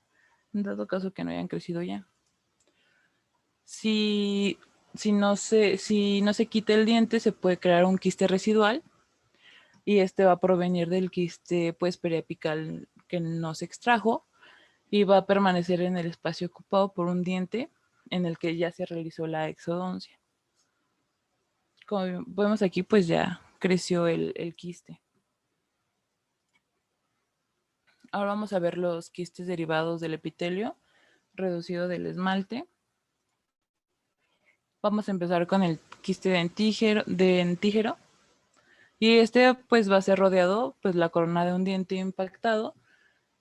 en dado caso que no hayan crecido ya. Si no se quita el diente, se puede crear un quiste residual y este va a provenir del quiste pues periapical que no se extrajo y va a permanecer en el espacio ocupado por un diente en el que ya se realizó la exodoncia. Como vemos aquí, pues ya creció el quiste. Ahora vamos a ver los quistes derivados del epitelio reducido del esmalte. Vamos a empezar con el quiste dentígero. Y este pues va a ser rodeado pues la corona de un diente impactado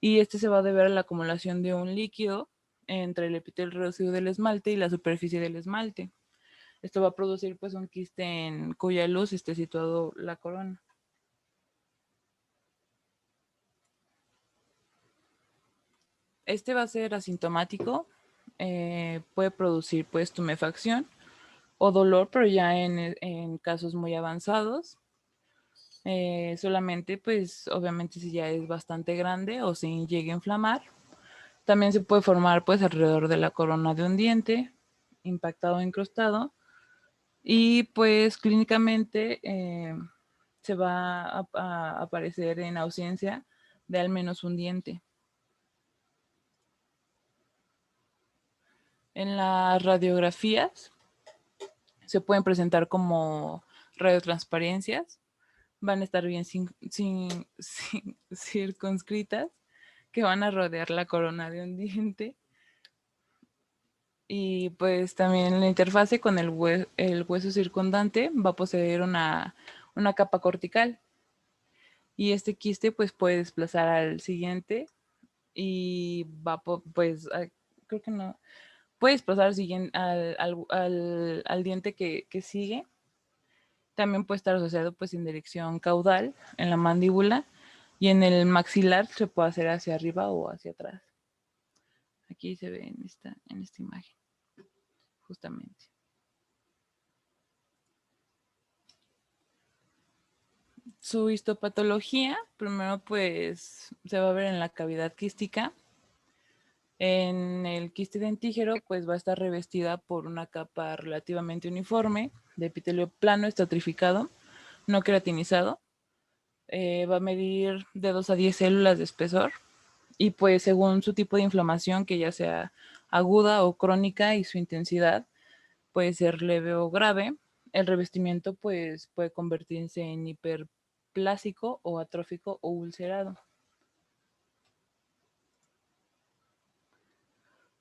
y este se va a deber a la acumulación de un líquido entre el epitelio reducido del esmalte y la superficie del esmalte. Esto va a producir pues un quiste en cuya luz esté situado la corona. Este va a ser asintomático, puede producir pues tumefacción o dolor, pero ya en casos muy avanzados. Solamente pues obviamente si ya es bastante grande o si llega a inflamar. También se puede formar pues alrededor de la corona de un diente, impactado o incrustado. Y pues clínicamente se va a aparecer en ausencia de al menos un diente. En las radiografías se pueden presentar como radiotransparencias. Van a estar bien circunscritas, que van a rodear la corona de un diente. Y pues también la interfase con el hueso circundante va a poseer una capa cortical. Y este quiste pues puede desplazar al siguiente y va pues creo que no puede desplazar al diente que sigue. También puede estar asociado pues en dirección caudal en la mandíbula y en el maxilar se puede hacer hacia arriba o hacia atrás. Aquí se ve en esta imagen justamente. Su histopatología, primero pues se va a ver en la cavidad quística. En el quiste dentígero pues va a estar revestida por una capa relativamente uniforme de epitelio plano estratificado, no queratinizado. Va a medir de 2 a 10 células de espesor y pues según su tipo de inflamación, que ya sea aguda o crónica y su intensidad, puede ser leve o grave, el revestimiento pues puede convertirse en hiperplásico o atrófico o ulcerado.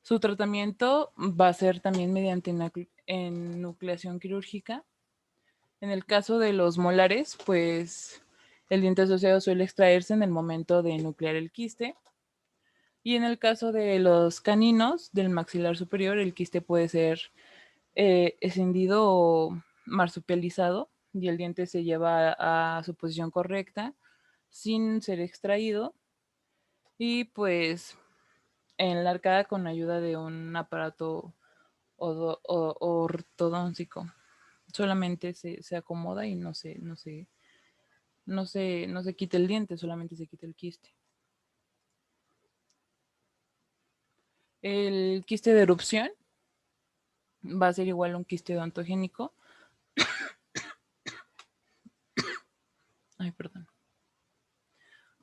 Su tratamiento va a ser también mediante enucleación quirúrgica. En el caso de los molares, pues el diente asociado suele extraerse en el momento de enuclear el quiste. Y en el caso de los caninos del maxilar superior, el quiste puede ser escindido o marsupializado y el diente se lleva a su posición correcta sin ser extraído. Y pues en la arcada con ayuda de un aparato ortodóntico. Solamente se acomoda y no se quita el diente, solamente se quita el quiste. El quiste de erupción va a ser igual a un quiste odontogénico. Ay, perdón.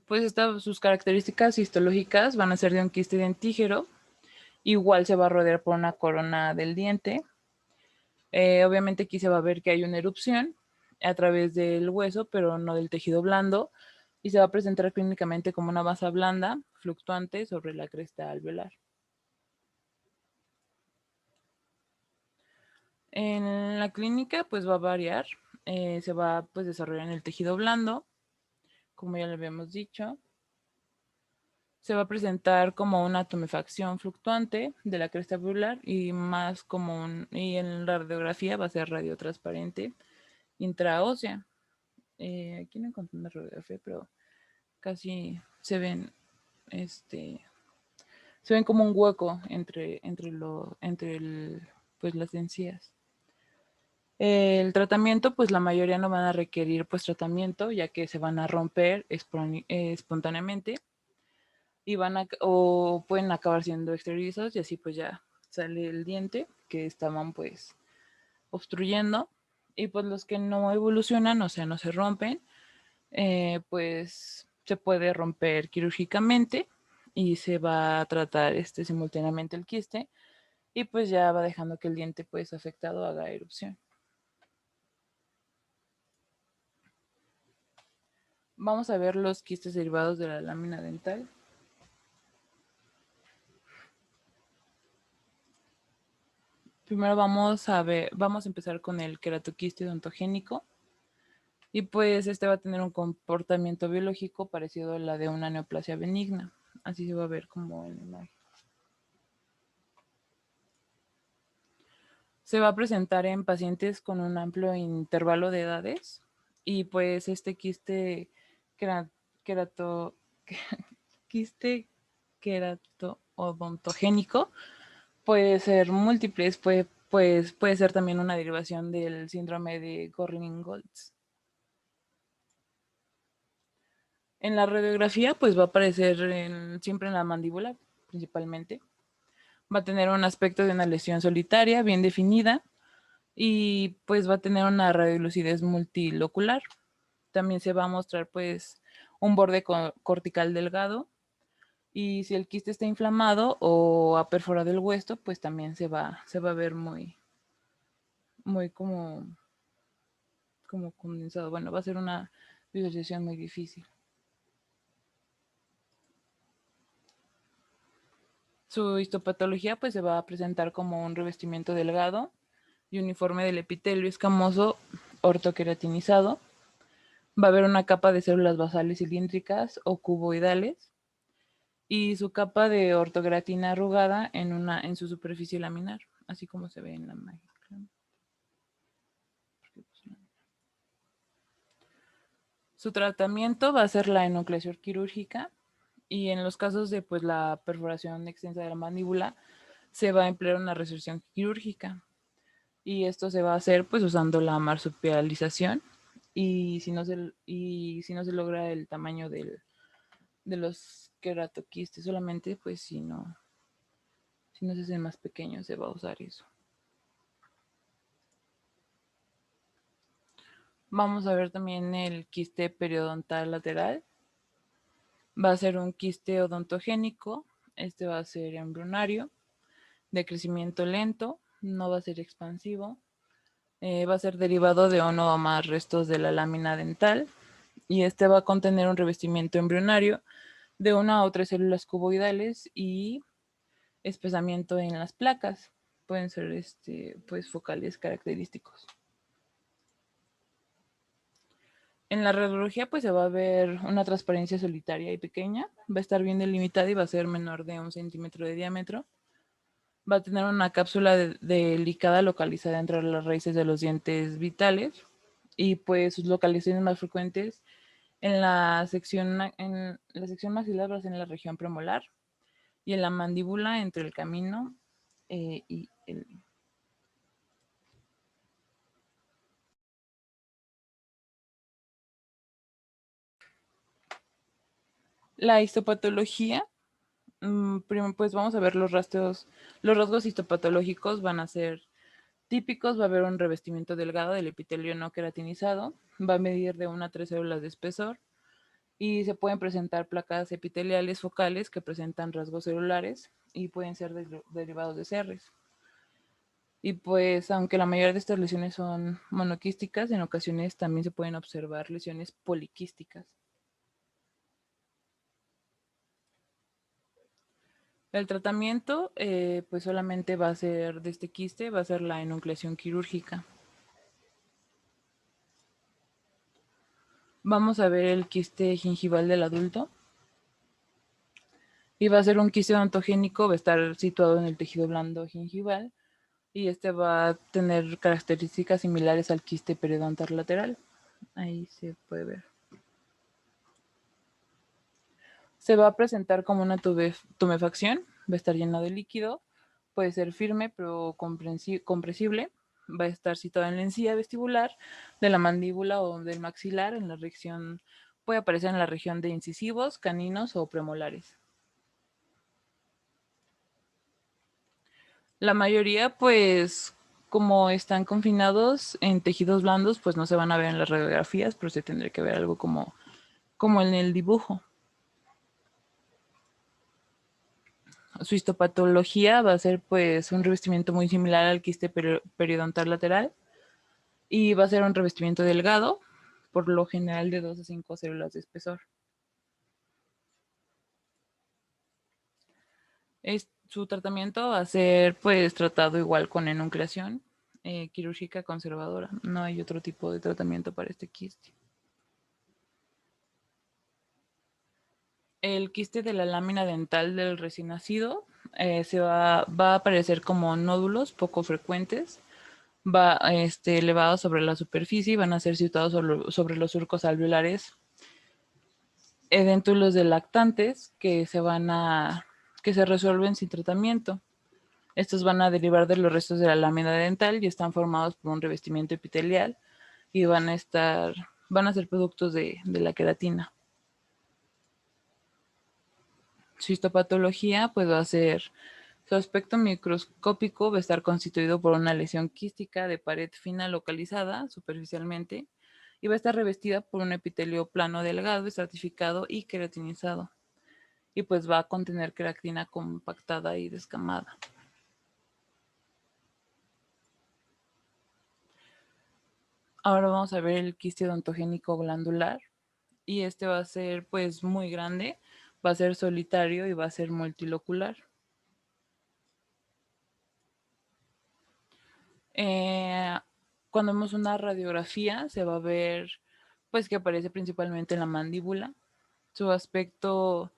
Pues sus características histológicas van a ser de un quiste dentígero Igual se va a rodear por una corona del diente. Obviamente aquí se va a ver que hay una erupción a través del hueso, pero no del tejido blando, y se va a presentar clínicamente como una masa blanda fluctuante sobre la cresta alveolar. En la clínica pues va a variar, se va a pues, desarrollar en el tejido blando, como ya lo habíamos dicho. Se va a presentar como una tumefacción fluctuante de la cresta alveolar y más común, y en la radiografía va a ser radiotransparente intraósea. Aquí no encontré una radiografía, pero casi se ven, se ven como un hueco entre pues las encías. El tratamiento, pues la mayoría no van a requerir pues tratamiento, ya que se van a romper espontáneamente y o pueden acabar siendo exteriorizados y así pues ya sale el diente que estaban pues obstruyendo. Y pues los que no evolucionan, o sea, no se rompen, pues se puede romper quirúrgicamente y se va a tratar simultáneamente el quiste y pues ya va dejando que el diente pues afectado haga erupción. Vamos a ver los quistes derivados de la lámina dental. Primero vamos a empezar con el queratoquiste odontogénico. Y pues va a tener un comportamiento biológico parecido a la de una neoplasia benigna. Así se va a ver como en la imagen. Se va a presentar en pacientes con un amplio intervalo de edades. Y pues quiste quiste querato-odontogénico puede ser múltiples, puede ser también una derivación del síndrome de Gorlin-Goltz. En la radiografía, pues va a aparecer siempre en la mandíbula, principalmente. Va a tener un aspecto de una lesión solitaria, bien definida, y pues va a tener una radiolucidez multilocular. También se va a mostrar pues un borde cortical delgado, y si el quiste está inflamado o ha perforado el hueso, pues también se va a ver muy como condensado. Bueno, va a ser una visualización muy difícil. Su histopatología pues se va a presentar como un revestimiento delgado y uniforme del epitelio escamoso ortoqueratinizado. Va a haber una capa de células basales cilíndricas o cuboidales y su capa de ortoqueratina arrugada en su superficie laminar, así como se ve en la imagen. Su tratamiento va a ser la enucleación quirúrgica y en los casos de pues, la perforación extensa de la mandíbula se va a emplear una resección quirúrgica y esto se va a hacer pues usando la marsupialización y si no se logra el tamaño de los queratoquistes solamente, pues si no se hacen más pequeños se va a usar eso. Vamos a ver también el quiste periodontal lateral. Va a ser un quiste odontogénico. Va a ser embrionario, de crecimiento lento, no va a ser expansivo. Va a ser derivado de uno o más restos de la lámina dental. Y va a contener un revestimiento embrionario de 1 o 3 células cuboidales y espesamiento en las placas. Pueden ser pues focales característicos. En la radiología pues se va a ver una transparencia solitaria y pequeña, va a estar bien delimitada y va a ser menor de 1 centímetro de diámetro. Va a tener una cápsula delicada localizada entre las raíces de los dientes vitales y pues sus localizaciones más frecuentes en la sección maxilar va a ser en la región premolar y en la mandíbula entre el camino y el... La histopatología, primero pues vamos a ver los rasgos histopatológicos van a ser típicos, va a haber un revestimiento delgado del epitelio no queratinizado, va a medir de 1 a 3 células de espesor y se pueden presentar placas epiteliales focales que presentan rasgos celulares y pueden ser derivados de CRs. Y pues, aunque la mayoría de estas lesiones son monoquísticas, en ocasiones también se pueden observar lesiones poliquísticas. El tratamiento, pues solamente va a ser de este quiste, va a ser la enucleación quirúrgica. Vamos a ver el quiste gingival del adulto. Y va a ser un quiste odontogénico, va a estar situado en el tejido blando gingival. Y este va a tener características similares al quiste periodontal lateral. Ahí se puede ver. Se va a presentar como una tumefacción, va a estar llena de líquido, puede ser firme pero compresible, va a estar situada en la encía vestibular de la mandíbula o del maxilar, en la región, puede aparecer en la región de incisivos, caninos o premolares. La mayoría, pues, como están confinados en tejidos blandos, pues no se van a ver en las radiografías, pero se tendría que ver algo como en el dibujo. Su histopatología va a ser pues un revestimiento muy similar al quiste periodontal lateral y va a ser un revestimiento delgado, por lo general de 2 a 5 células de espesor. Su tratamiento va a ser pues tratado igual con enucleación quirúrgica conservadora. No hay otro tipo de tratamiento para este quiste. El quiste de la lámina dental del recién nacido va a aparecer como nódulos poco frecuentes, elevados sobre la superficie y van a ser situados sobre los surcos alveolares, edéntulos de lactantes que se resuelven sin tratamiento. Estos van a derivar de los restos de la lámina dental y están formados por un revestimiento epitelial y van a ser productos de la queratina. Su histopatología pues va a ser, su aspecto microscópico va a estar constituido por una lesión quística de pared fina localizada superficialmente y va a estar revestida por un epitelio plano delgado, estratificado y queratinizado. Y pues va a contener queratina compactada y descamada. Ahora vamos a ver el quiste odontogénico glandular y este va a ser pues muy grande, va a ser solitario y va a ser multilocular. Cuando vemos una radiografía se va a ver pues que aparece principalmente en la mandíbula. Su aspecto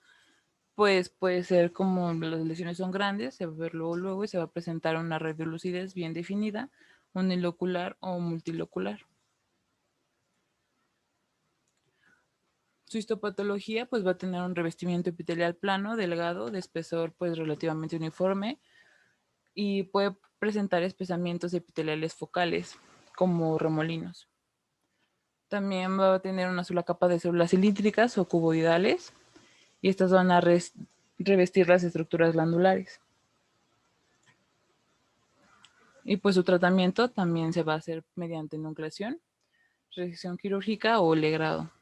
pues puede ser como las lesiones son grandes, se va a ver luego y se va a presentar una red de lucidez bien definida, unilocular o multilocular. Su histopatología pues va a tener un revestimiento epitelial plano, delgado, de espesor pues relativamente uniforme y puede presentar espesamientos epiteliales focales como remolinos. También va a tener una sola capa de células cilíndricas o cuboidales y estas van a revestir las estructuras glandulares. Y pues su tratamiento también se va a hacer mediante enucleación, resección quirúrgica o legrado.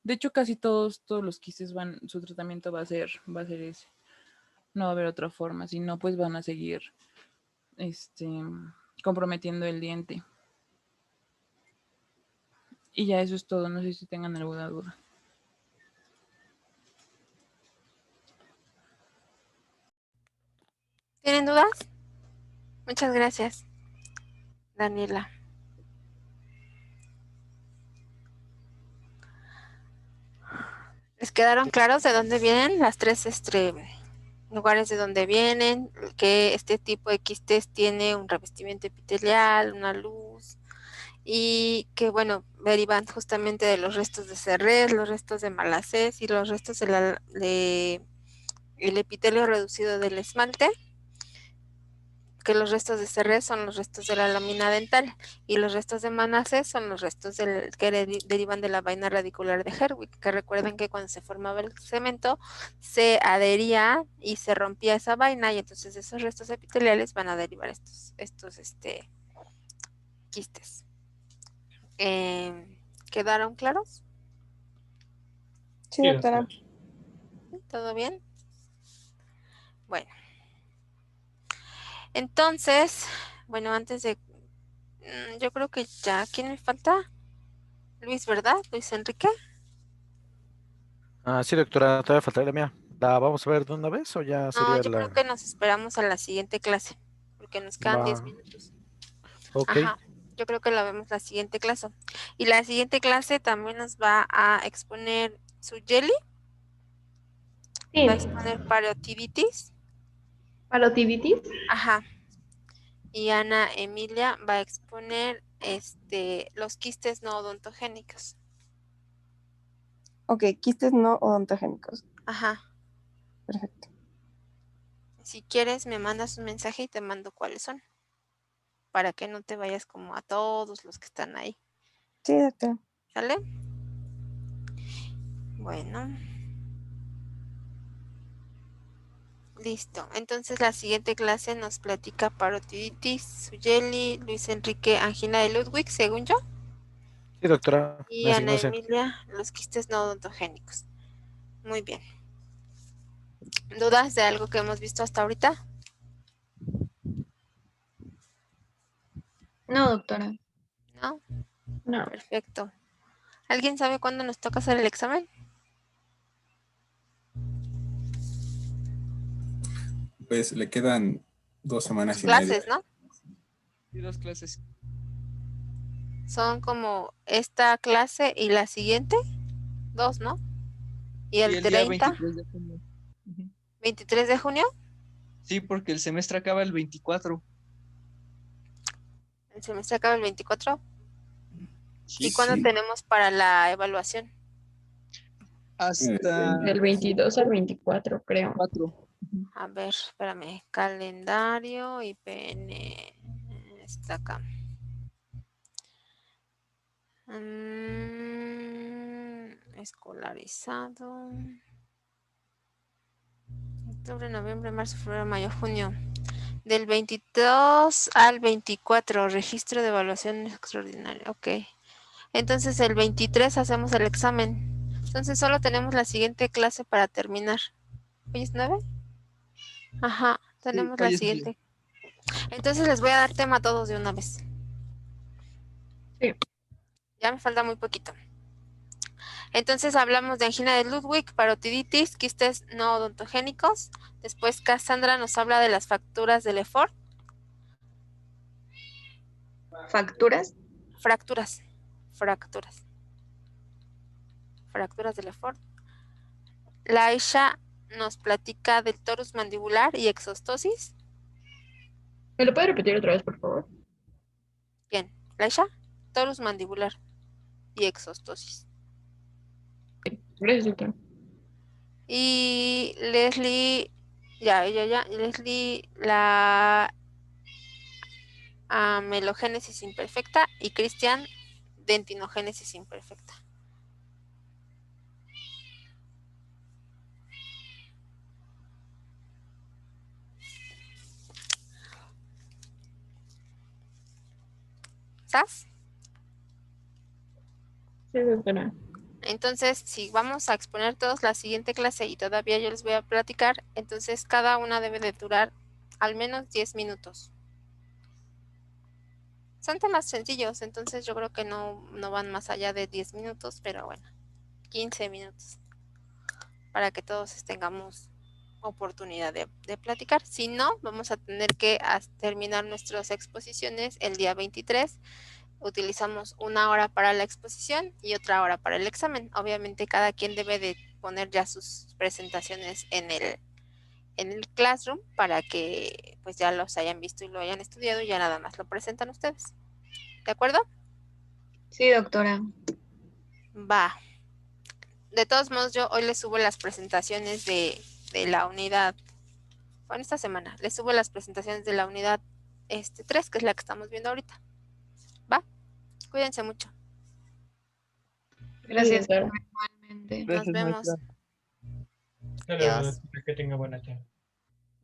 De hecho, casi todos los quistes su tratamiento va a ser ese. No va a haber otra forma, si no, pues van a seguir comprometiendo el diente. Y ya eso es todo, no sé si tengan alguna duda. ¿Tienen dudas? Muchas gracias, Daniela. ¿Les quedaron claros de dónde vienen las tres lugares de donde vienen? Que este tipo de quistes tiene un revestimiento epitelial, una luz, y que bueno, derivan justamente de los restos de Serres, los restos de Malacés y los restos el epitelio reducido del esmalte, que los restos de Serres son los restos de la lámina dental y los restos de Malacés son los restos que derivan de la vaina radicular de Herwig, que recuerden que cuando se formaba el cemento se adhería y se rompía esa vaina y entonces esos restos epiteliales van a derivar estos quistes. ¿Quedaron claros? Sí, Sí, doctora. ¿Todo bien? Bueno, entonces, bueno, antes de... yo creo que ya, ¿quién me falta? Luis, ¿verdad? Luis Enrique. Sí, doctora, todavía falta la mía. ¿La vamos a ver de una vez o ya No, sería yo creo la... que nos esperamos a la siguiente clase, porque nos quedan 10 Va, minutos. ok. Ajá, yo creo que la vemos la siguiente clase. Y la siguiente clase también nos va a exponer su Jelly, Sí, va a exponer parotiditis, parotiditis. ajá, y Ana Emilia va a exponer los quistes no odontogénicos. Ok, quistes no odontogénicos. Ajá, Perfecto. si quieres me mandas un mensaje y te mando cuáles son, para que no te vayas como a todos los que están ahí. Sí, doctora. ¿Sale? Bueno. Listo. Entonces la siguiente clase nos platica parotiditis, Suyeli, Luis Enrique, angina de Ludwig, según yo, Sí, doctora, y me asignó Ana ese. Emilia, los quistes no odontogénicos. Muy bien. ¿Dudas de algo que hemos visto hasta ahorita? No, doctora. No. No. Perfecto. ¿Alguien sabe cuándo nos toca hacer el examen? Pues le quedan 2 semanas Dos y media. clases, ¿no? Y 2 clases. Son como esta clase y la siguiente, 2, ¿no? Y Sí, el el día 30, 23 de junio. Ujú. 23 de junio, Sí, porque el semestre acaba el 24. el semestre acaba el 24. Sí. ¿Y cuándo Sí. tenemos para la evaluación? Hasta Del 22 al 24, creo. 4. Ujú. A ver, espérame. Calendario IPN. Está acá. Escolarizado. Octubre, noviembre, marzo, febrero, mayo, junio. Del 22 al 24, registro de evaluación extraordinaria. Ok. Entonces el 23 hacemos el examen. Entonces solo tenemos la siguiente clase para terminar. ¿Hoy es 9? Ajá, Sí, tenemos la hoy es 9. siguiente. Entonces les voy a dar tema a todos de una vez. Sí. Ya me falta muy poquito. Entonces hablamos de angina de Ludwig, parotiditis, quistes no odontogénicos. Después Cassandra nos habla de las fracturas de Lefort. ¿Facturas? Fracturas. Fracturas de Lefort. Laisha nos platica del torus mandibular y exostosis. ¿Me lo puede repetir otra vez, por favor? Bien, Laisha, torus mandibular y exostosis. Gracias, doctora. Y Leslie, Leslie, la amelogénesis imperfecta, y Cristian, dentinogénesis imperfecta. ¿Estás? Sí, doctora. Entonces, si vamos a exponer todos la siguiente clase y todavía yo les voy a platicar, entonces cada una debe de durar al menos 10 minutos. Son temas sencillos, entonces yo creo que no van más allá de 10 minutos, pero bueno, 15 minutos para que todos tengamos oportunidad de platicar. Si no, vamos a tener que terminar nuestras exposiciones el día 23. Utilizamos 1 hora para la exposición y otra hora para el examen. Obviamente cada quien debe de poner ya sus presentaciones en el Classroom para que pues ya los hayan visto y lo hayan estudiado y ya nada más lo presentan ustedes. ¿De acuerdo? Sí, doctora. Va. De todos modos, yo hoy les subo las presentaciones de la unidad. Bueno, esta semana les subo las presentaciones de la unidad 3, que es la que estamos viendo ahorita. ¿Va? Cuídense mucho. Gracias, doctora. Nos Gracias, vemos. maestra. Hasta luego, Adiós. que tenga buena tarde.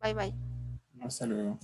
Bye, bye. Hasta luego.